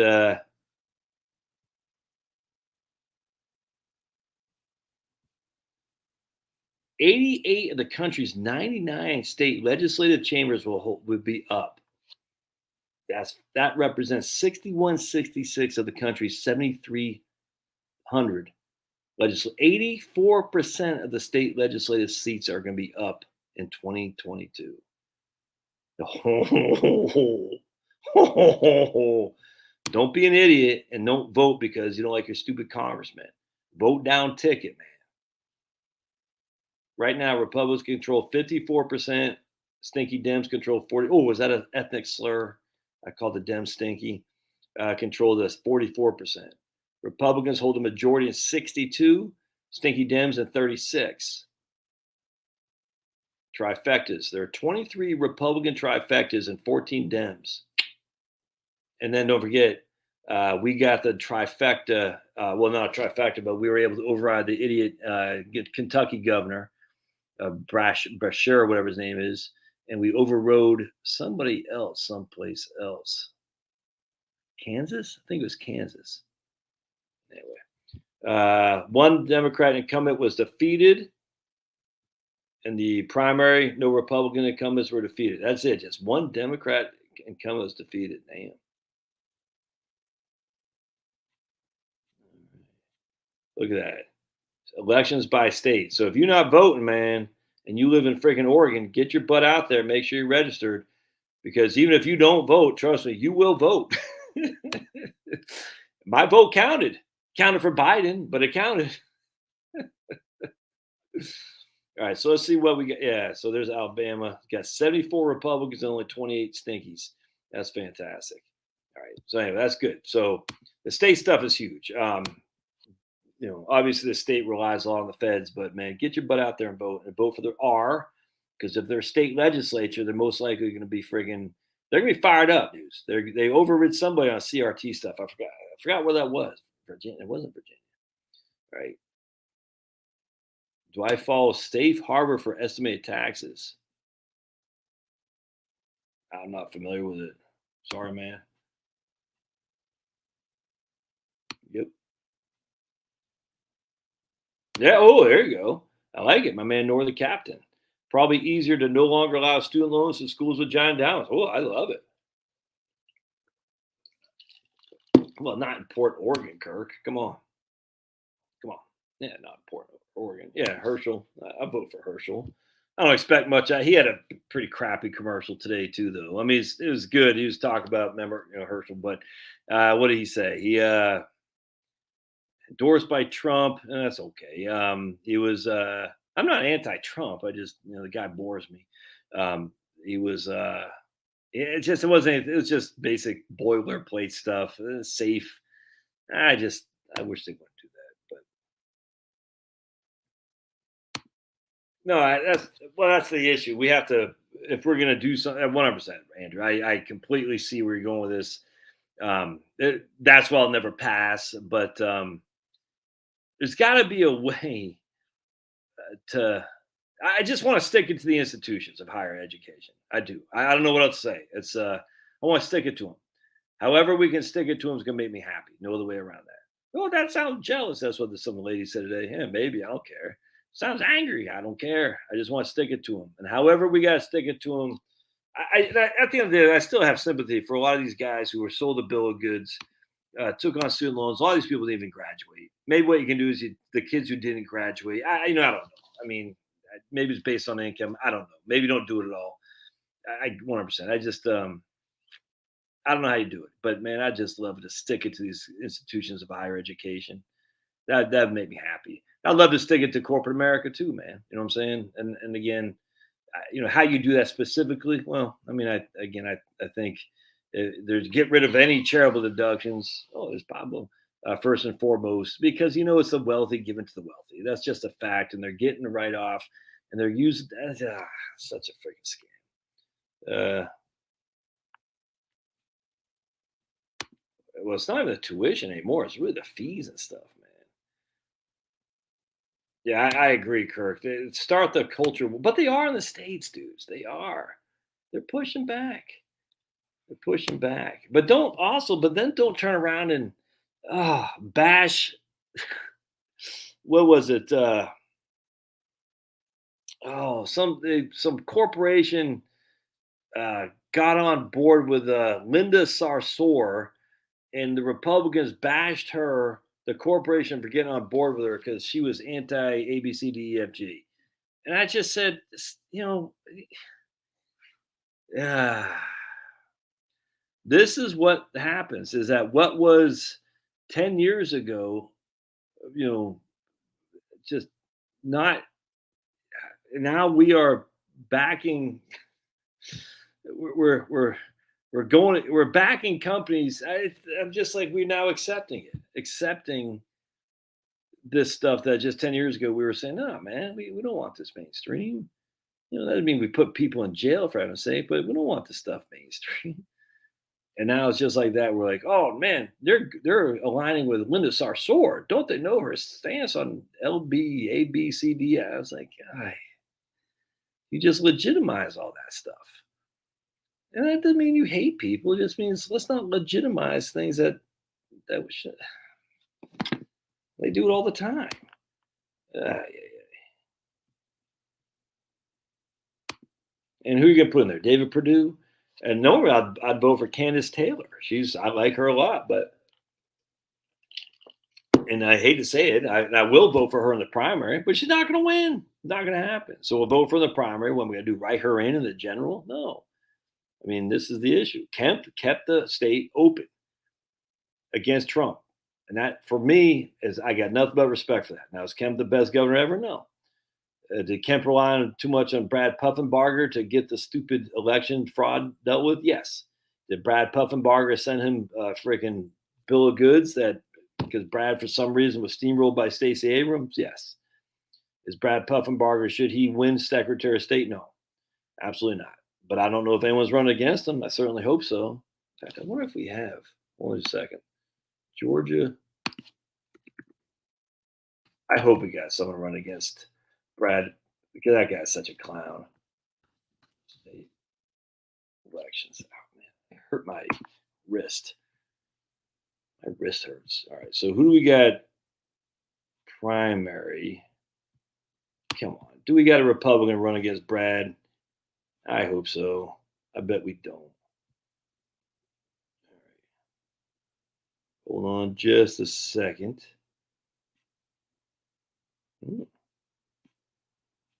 88 of the country's 99 state legislative chambers would be up. That represents 6166 of the country's 7,300 legislative. 84% of the state legislative seats are going to be up in 2022. Don't be an idiot and don't vote because you don't like your stupid congressman. Vote down ticket, man. Right now, Republicans control 54%. Stinky Dems control 40%. Oh, was that an ethnic slur? I called the Dems stinky. Control this 44%. Republicans hold a majority in 62. Stinky Dems in 36. Trifectas. There are 23 Republican trifectas and 14 Dems. And then don't forget, we got the trifecta. Well, not a trifecta, but we were able to override the idiot Kentucky governor, Brasher, whatever his name is, and we overrode somebody else, someplace else. Kansas? I think it was Kansas. Anyway, one Democrat incumbent was defeated in the primary. No Republican incumbents were defeated. That's it. Just one Democrat incumbent was defeated. Damn. Look at that. Elections by state. So if you're not voting, man, and you live in freaking Oregon, get your butt out there. Make sure you're registered, because even if you don't vote, trust me, you will vote. My vote counted. Counted for Biden, but it counted. All right, so let's see what we got. Yeah, so there's Alabama. Got 74 Republicans and only 28 stinkies. That's fantastic. All right, so anyway, that's good. So the state stuff is huge. Obviously the state relies a lot on the feds, but man, get your butt out there and vote for the R, because if they're state legislature, they're most likely going to be friggin'. They're going to be fired up, dudes. They overrid somebody on CRT stuff. I forgot where that was. Virginia. It wasn't Virginia, right? Do I follow safe harbor for estimated taxes? I'm not familiar with it. Sorry, man. Yep. Yeah. Oh, there you go. I like it. My man, Northern Captain. Probably easier to no longer allow student loans to schools with giant endowments. Oh, I love it. Well, not in Port Oregon, Kirk. Come on. Yeah, not in Port Oregon. Yeah, Herschel. I vote for Herschel. I don't expect much. He had a pretty crappy commercial today too, though. I mean, it was good. He was talking about, remember, Herschel, but what did he say? He endorsed by Trump, and that's okay. He was. I'm not anti-Trump. I just, the guy bores me. He was. It wasn't. It was just basic boilerplate stuff. Safe. I wish they wouldn't do that, but. No, that's the issue. We have to, if we're going to do something, 100%, Andrew. I completely see where you're going with this. That's why I'll never pass. But there's got to be a way to. I just want to stick it to the institutions of higher education. I do. I don't know what else to say. It's I want to stick it to them. However we can stick it to them is going to make me happy. No other way around that. Oh, that sounds jealous. That's what some lady said today. Yeah, maybe I don't care. Sounds angry. I don't care. I just want to stick it to them. And however we got to stick it to them, at the end of the day, I still have sympathy for a lot of these guys who were sold a bill of goods, took on student loans. A lot of these people didn't even graduate. Maybe what you can do is the kids who didn't graduate. I don't know. I mean, maybe it's based on income. I don't know. Maybe don't do it at all. I 100%. I just I don't know how you do it, but man, I just love to stick it to these institutions of higher education. That'd make me happy. I'd love to stick it to corporate America too, man. You know what I'm saying? And again, how you do that specifically. Well, I mean, I think there's get rid of any charitable deductions. Oh, there's Pablo. First and foremost, because it's the wealthy given to the wealthy. That's just a fact, and they're getting the write off, and they're using such a freaking scam. Well, it's not even the tuition anymore. It's really the fees and stuff, man. Yeah, I agree, Kirk. They start the culture, but they are in the States, dudes. They are. They're pushing back. They're pushing back. But then don't turn around and bash. What was it? Some corporation got on board with Linda Sarsour, and the Republicans bashed her, the corporation, for getting on board with her because she was anti ABCDEFG. And I just said, this is what happens, is that what was 10 years ago, just not, now we are backing, we're backing companies. I'm just like, we're now accepting this stuff that just 10 years ago we were saying, no, man, we don't want this mainstream. That doesn't mean we put people in jail, for heaven's sake, but we don't want this stuff mainstream. And now it's just like that. We're like, oh man, they're aligning with Linda Sarsour. Don't they know her stance on LB, A, B, C, D? I was like, you just legitimize all that stuff. And that doesn't mean you hate people. It just means let's not legitimize things that we should. They do it all the time. Yeah. And who are you gonna put in there? David Perdue? And normally I'd vote for Candace Taylor. I like her a lot, but and I hate to say it, I will vote for her in the primary, but she's not going to win. Not going to happen. So we'll vote for the primary. When we going to do write her in the general? No. I mean, this is the issue. Kemp kept the state open against Trump. And that, for me, is I got nothing but respect for that. Now, is Kemp the best governor ever? No. Did Kemp rely too much on Brad Puffenbarger to get the stupid election fraud dealt with? Yes. Did Brad Puffenbarger send him a freaking bill of goods because Brad, for some reason, was steamrolled by Stacey Abrams? Yes. Is Brad Puffenbarger, should he win Secretary of State? No, absolutely not. But I don't know if anyone's running against him. I certainly hope so. In fact, I wonder if we have. Hold on a second. Georgia. I hope we got someone run against Brad, because that guy's such a clown. State elections. Oh, man. It hurt my wrist. My wrist hurts. All right. So who do we got? Primary. Come on. Do we got a Republican run against Brad? I hope so. I bet we don't. All right. Hold on just a second.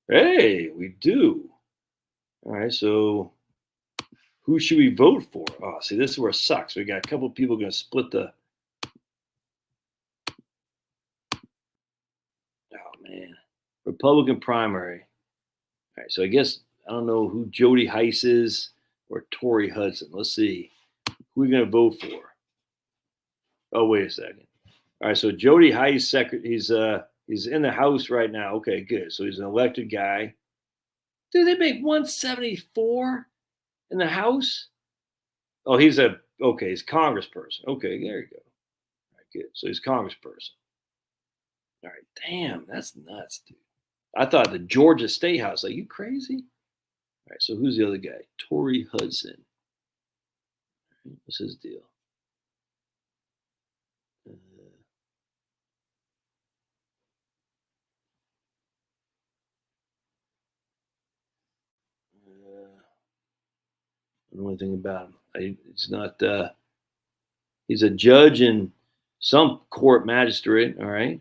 Hey, we do. All right. So who should we vote for? Oh, see, this is where it sucks. We got a couple of people going to split the. Oh, man. Republican primary. All right. So I guess I don't know who Jody Heiss is or Tori Hudson. Let's see. Who are we going to vote for? Oh, wait a second. All right. So Jody Heiss, he's in the House right now. Okay, good. So he's an elected guy. Dude, they make 174 in the House. Oh, he's congressperson. Okay, there you go. All right, good. So he's congressperson. All right, damn, that's nuts, dude. I thought the Georgia State House. Like, you crazy? All right, so who's the other guy? Tori Hudson. What's his deal? I don't know anything about him. It's not. He's a judge in some court magistrate. All right.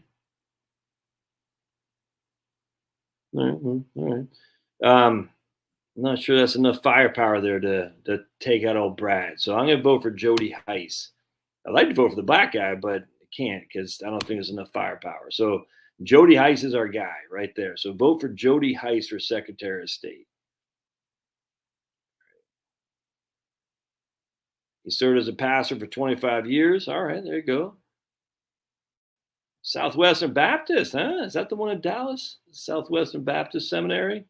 All right. I'm not sure that's enough firepower there to take out old Brad. So I'm going to vote for Jody Heiss. I'd like to vote for the black guy, but I can't because I don't think there's enough firepower. So Jody Heiss is our guy right there. So vote for Jody Heiss for Secretary of State. He served as a pastor for 25 years. All right, there you go. Southwestern Baptist, huh? Is that the one in Dallas? Southwestern Baptist Seminary?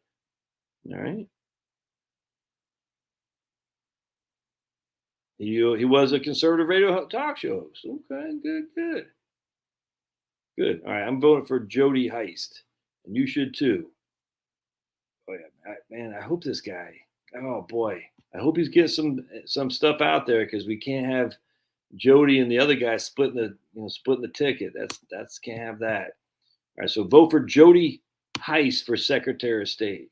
All right. He was a conservative radio talk show host. Okay, good. Good. All right, I'm voting for Jody Heist, and you should too. Oh yeah, man, I hope this guy. Oh boy, I hope he's getting some stuff out there because we can't have Jody and the other guy splitting the ticket. That's can't have that. All right, so vote for Jody Heist for Secretary of State.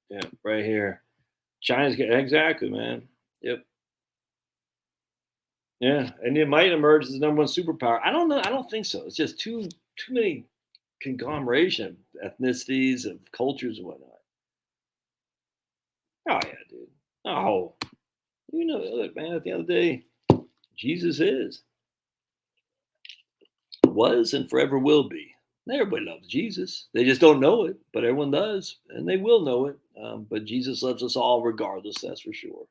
Yeah, right here. China's exactly, man. Yep. Yeah, and it might emerge as the number one superpower. I don't know. I don't think so. It's just too many conglomeration of ethnicities, of cultures, and whatnot. Oh yeah, dude. Oh, look, man. At the end of the day, Jesus was, and forever will be. Everybody loves Jesus. They just don't know it, but everyone does, and they will know it. But Jesus loves us all, regardless. That's for sure.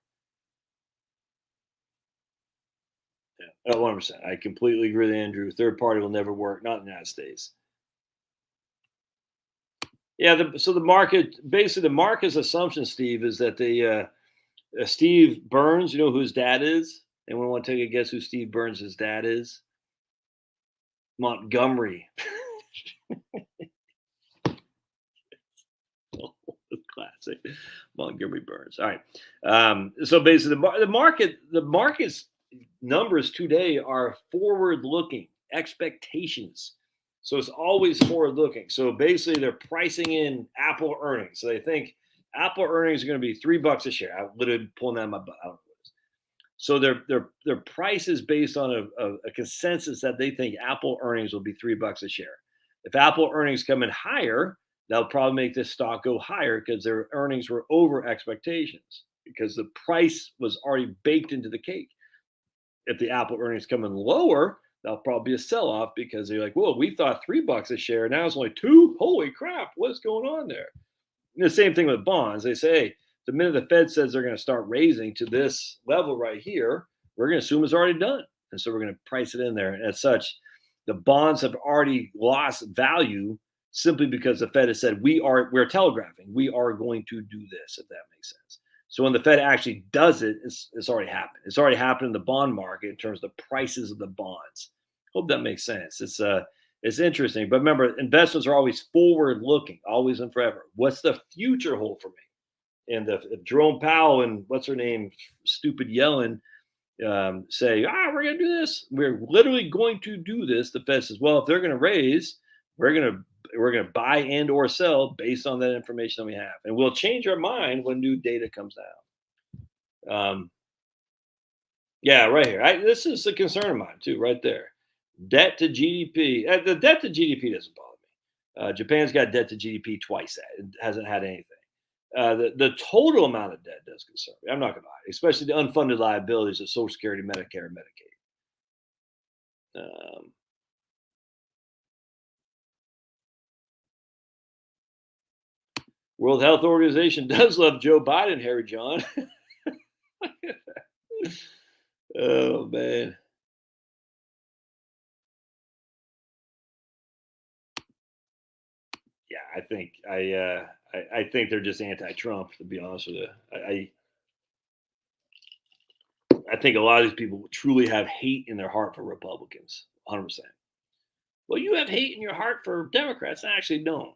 Yeah, 100%. I completely agree with Andrew. Third party will never work, not in the United States. Yeah. So the market, basically, the market's assumption, Steve, is that Steve Burns, you know who his dad is? Anyone want to take a guess who Steve Burns' dad is? Montgomery. Classic. Montgomery Burns. All right. So basically, the market's numbers today are forward-looking expectations. So it's always forward-looking. So basically, they're pricing in Apple earnings. So they think Apple earnings are going to be $3 a share. I'm literally pulling that in my butt. So their price is based on a consensus that they think Apple earnings will be $3 a share. If Apple earnings come in higher, that'll probably make this stock go higher because their earnings were over expectations because the price was already baked into the cake. If the Apple earnings come in lower, that'll probably be a sell-off because they're like, "Whoa, we thought $3 a share, now it's only two. Holy crap, what's going on there?" And the same thing with bonds. They say, hey, the minute the Fed says they're going to start raising to this level right here, we're going to assume it's already done. And so we're going to price it in there. And as such, the bonds have already lost value simply because the Fed has said we're telegraphing. We are going to do this, if that makes sense. So when the Fed actually does it, it's already happened. It's already happened in the bond market in terms of the prices of the bonds. Hope that makes sense. It's interesting, but remember, investments are always forward-looking, always and forever. What's the future hold for me? And if Jerome Powell and what's her name, stupid Yellen, say, we're going to do this, we're literally going to do this. The Fed says, well, if they're going to raise, we're going to buy and or sell based on that information that we have, and we'll change our mind when new data comes out. Yeah, right here. This is a concern of mine too, right there. Debt to GDP. The debt to GDP doesn't bother me. Japan's got debt to GDP twice that. It hasn't had anything. The total amount of debt does concern me. I'm not going to lie, especially the unfunded liabilities of Social Security, Medicare, and Medicaid. Um, World Health Organization does love Joe Biden, Harry John. Oh man. Yeah, I think they're just anti-Trump. To be honest with you, I think a lot of these people truly have hate in their heart for Republicans. 100%. Well, you have hate in your heart for Democrats. I actually don't.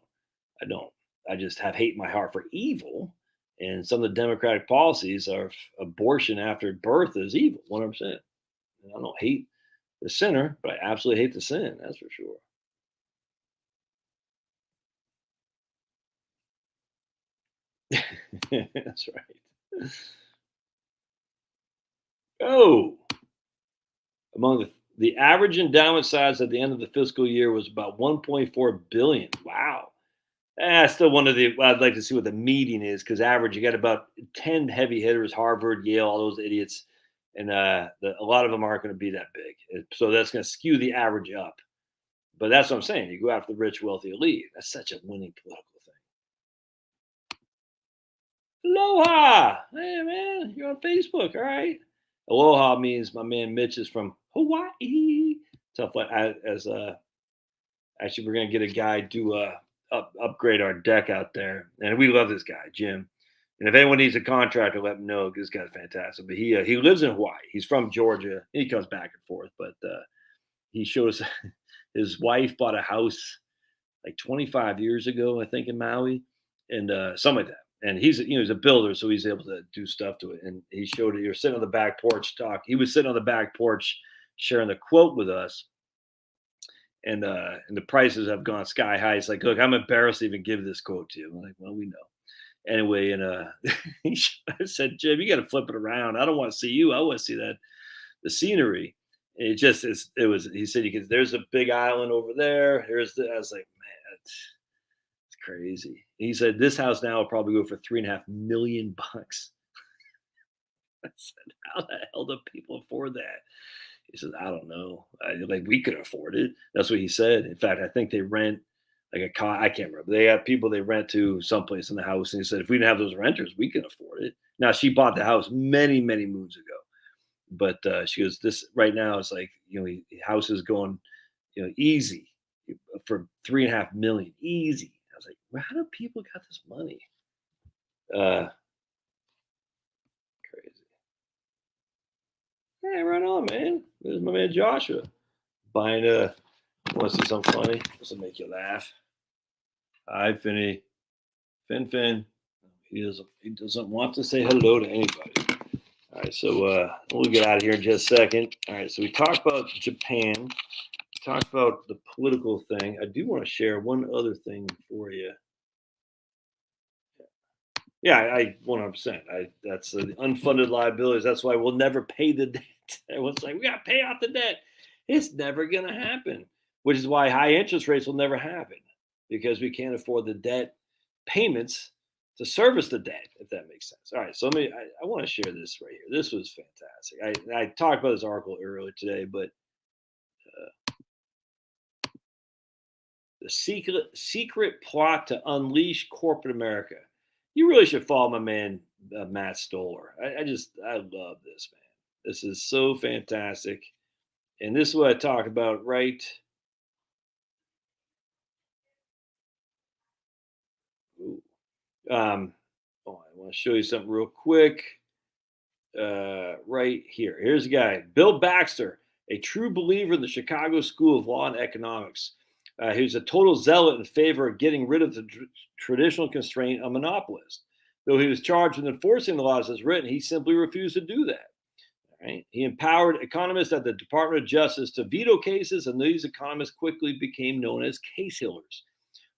I don't. I just have hate in my heart for evil. And some of the Democratic policies are abortion after birth is evil. 100%. I don't hate the sinner, but I absolutely hate the sin. That's for sure. That's right. Oh, among the average endowment size at the end of the fiscal year was about 1.4 billion. Wow. I still one of the. I'd like to see what the median is because average you got about 10 heavy hitters, Harvard, Yale, all those idiots, and a lot of them aren't going to be that big. So that's going to skew the average up. But that's what I'm saying. You go after the rich, wealthy elite. That's such a winning political thing. Aloha, hey man, you're on Facebook, all right? Aloha means my man Mitch is from Hawaii. Stuff like as actually we're gonna get a guy to upgrade our deck out there, and we love this guy, Jim. And if anyone needs a contractor, let him know. This guy's fantastic. But he lives in Hawaii. He's from Georgia. He comes back and forth, but he shows his wife bought a house like 25 years ago, I think, in Maui, and something like that. And he's a builder, so he's able to do stuff to it. And he showed it. You're sitting on the back porch talk. He was sitting on the back porch sharing the quote with us, and the prices have gone sky high. It's like, look, I'm embarrassed to even give this quote to you. I'm like, well, we know. Anyway, and I said, Jim, you got to flip it around. I don't want to see you. I want to see the scenery. And it just is. It was. He said, there's a big island over there. I was like, man, it's crazy. He said this house now will probably go for $3.5 million. I said, how the hell do people afford that? He says, I don't know. Like we could afford it. That's what he said. In fact, I think they rent like a car. I can't remember. They have people they rent to someplace in the house. And he said, if we didn't have those renters, we can afford it. Now she bought the house many, many moons ago. But she goes, this right now is like, the house is going, easy for $3.5 million. Easy. I was like, How do people got this money? Crazy. Hey, right on, man. There's my man Joshua buying want to see something funny? This will make you laugh. Hi, Finny. Fin. He doesn't want to say hello to anybody. All right, so we'll get out of here in just a second. All right, so we talked about Japan. We talked about the political thing. I do want to share one other thing for you. Yeah, I 100%. That's the unfunded liabilities. That's why we'll never pay the debt. Everyone's like, we got to pay off the debt. It's never going to happen, which is why high interest rates will never happen because we can't afford the debt payments to service the debt, if that makes sense. All right, so I want to share this right here. This was fantastic. I talked about this article earlier today, but the secret plot to unleash corporate America. You really should follow my man Matt Stoller. I love this, man. This is so fantastic, and this is what I talk about, right? Ooh. I want to show you something real quick. Right here. Here's a guy, Bill Baxter, a true believer in the Chicago School of Law and Economics. He was a total zealot in favor of getting rid of the traditional constraint on monopolists. Though he was charged with enforcing the laws as written, he simply refused to do that. Right? He empowered economists at the Department of Justice to veto cases, and these economists quickly became known as case healers.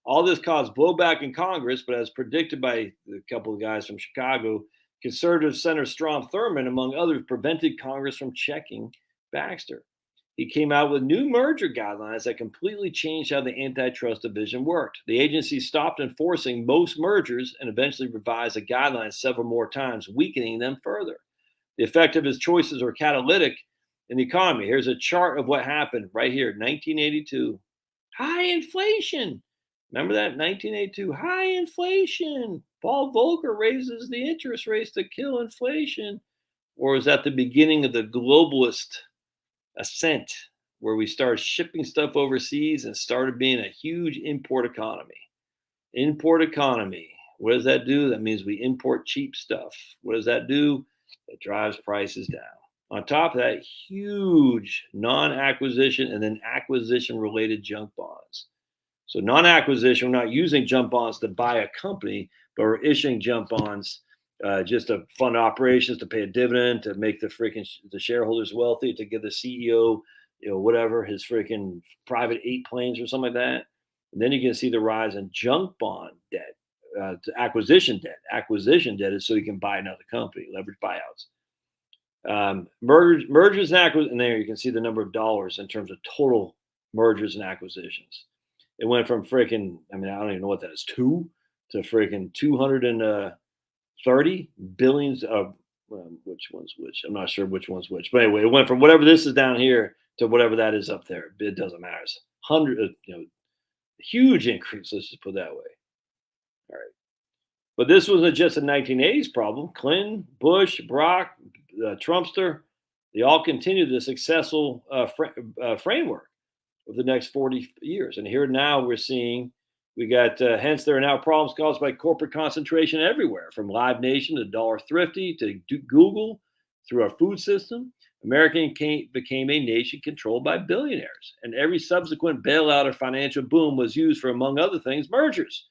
All this caused blowback in Congress, but as predicted by a couple of guys from Chicago, conservative Senator Strom Thurmond, among others, prevented Congress from checking Baxter. He came out with new merger guidelines that completely changed how the antitrust division worked. The agency stopped enforcing most mergers and eventually revised the guidelines several more times, weakening them further. The effect of his choices were catalytic in the economy. Here's a chart of what happened right here, 1982. High inflation. Remember that? 1982. High inflation. Paul Volcker raises the interest rates to kill inflation. Or is that the beginning of the globalist ascent where we started shipping stuff overseas and started being a huge import economy? Import economy. What does that do? That means we import cheap stuff. What does that do? It drives prices down. On top of that, huge non-acquisition and then acquisition-related junk bonds. So non-acquisition, we're not using junk bonds to buy a company, but we're issuing junk bonds just to fund operations, to pay a dividend, to make the shareholders wealthy, to give the CEO, whatever, his freaking private 8 planes or something like that. And then you can see the rise in junk bond debt, to acquisition debt. Acquisition debt is so you can buy another company, leverage buyouts. Mergers and acquisitions, and there you can see the number of dollars in terms of total mergers and acquisitions. It went from freaking, I don't even know what that is, 2 to freaking 230 billions of, which one's which? I'm not sure which one's which. But anyway, it went from whatever this is down here to whatever that is up there. It doesn't matter. It's huge increase. Let's just put it that way. All right. But this wasn't just a 1980s problem. Clinton, Bush, Barack, Trumpster, they all continued the successful framework of the next 40 years. And here now we're seeing, we got, hence there are now problems caused by corporate concentration everywhere, from Live Nation to Dollar Thrifty to Google through our food system. America became a nation controlled by billionaires. And every subsequent bailout or financial boom was used for, among other things, mergers,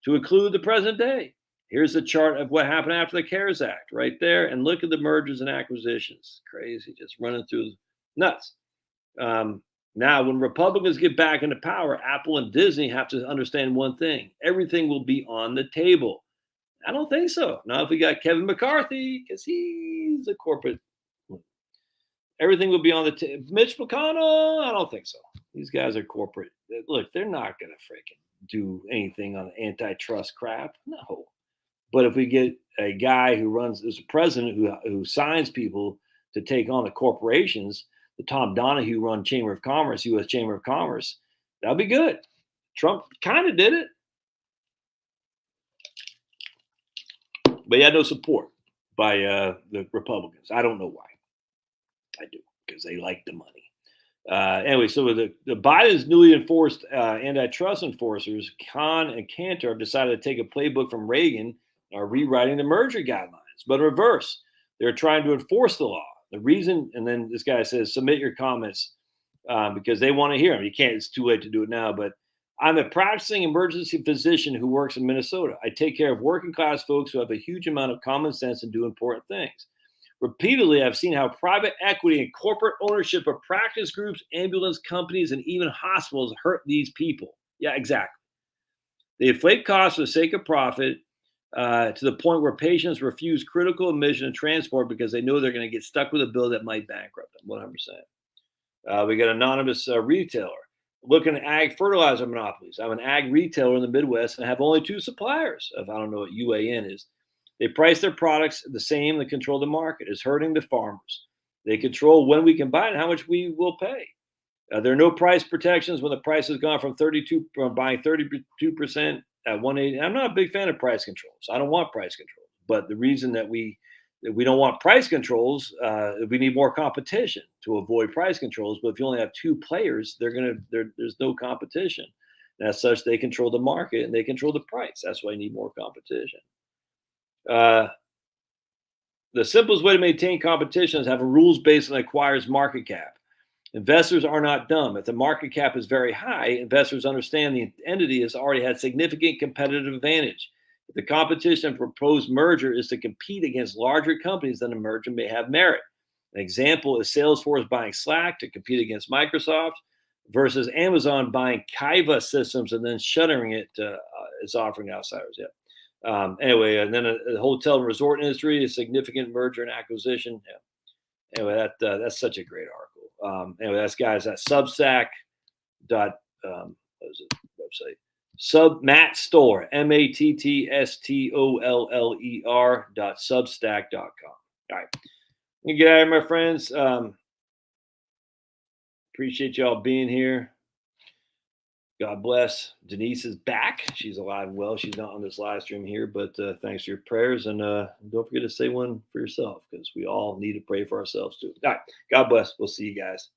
to include the present day. Here's a chart of what happened after the CARES Act right there. And look at the mergers and acquisitions. Crazy, just running through nuts. Now, when Republicans get back into power, Apple and Disney have to understand one thing. Everything will be on the table. I don't think so. Not if we got Kevin McCarthy, because he's a corporate. Everything will be on the table. Mitch McConnell, I don't think so. These guys are corporate. Look, they're not going to freaking do anything on antitrust crap. No. But if we get a guy who runs as a president who signs people to take on the corporations, the Tom Donahue run Chamber of Commerce, U.S. Chamber of Commerce, that'll be good. Trump kind of did it, but he had no support by the Republicans. I don't know why. I do, because they like the money. Anyway, so the Biden's newly enforced antitrust enforcers, Khan and Cantor, have decided to take a playbook from Reagan and are rewriting the merger guidelines, but in reverse. They're trying to enforce the law. The reason, and then this guy says, submit your comments because they want to hear them. You can't, it's too late to do it now, but I'm a practicing emergency physician who works in Minnesota. I take care of working class folks who have a huge amount of common sense and do important things. Repeatedly, I've seen how private equity and corporate ownership of practice groups, ambulance companies, and even hospitals hurt these people. Yeah, exactly. They inflate costs for the sake of profit to the point where patients refuse critical admission and transport because they know they're going to get stuck with a bill that might bankrupt them. 100%. We got an anonymous retailer looking at ag fertilizer monopolies. I'm an ag retailer in the Midwest and I have only 2 suppliers. If I don't know what UAN is. They price their products the same. They control the market. It's hurting the farmers. They control when we can buy it and how much we will pay. There are no price protections when the price has gone from buying 32% at 180. I'm not a big fan of price controls. I don't want price controls. But the reason that we don't want price controls, we need more competition to avoid price controls. But if you only have 2 players, there's no competition. And as such, they control the market and they control the price. That's why you need more competition. The simplest way to maintain competition is have a rules based on acquires market cap. Investors are not dumb. If the market cap is very high, investors understand the entity has already had significant competitive advantage. If the competition and proposed merger is to compete against larger companies, then the merger may have merit. An example is Salesforce buying Slack to compete against Microsoft versus Amazon buying Kiva Systems and then shuttering it to its offering to outsiders. Yeah. Anyway, and then the hotel and resort industry, a significant merger and acquisition. Yeah. Anyway, that's such a great article. Anyway, that's guys at Substack what is it website? Matt Stoller, MATTSTOLLER.substack.com. All right, you get out of here, my friends. Appreciate y'all being here. God bless. Denise is back. She's alive and well. She's not on this live stream here, but thanks for your prayers. And don't forget to say one for yourself because we all need to pray for ourselves too. All right. God bless. We'll see you guys.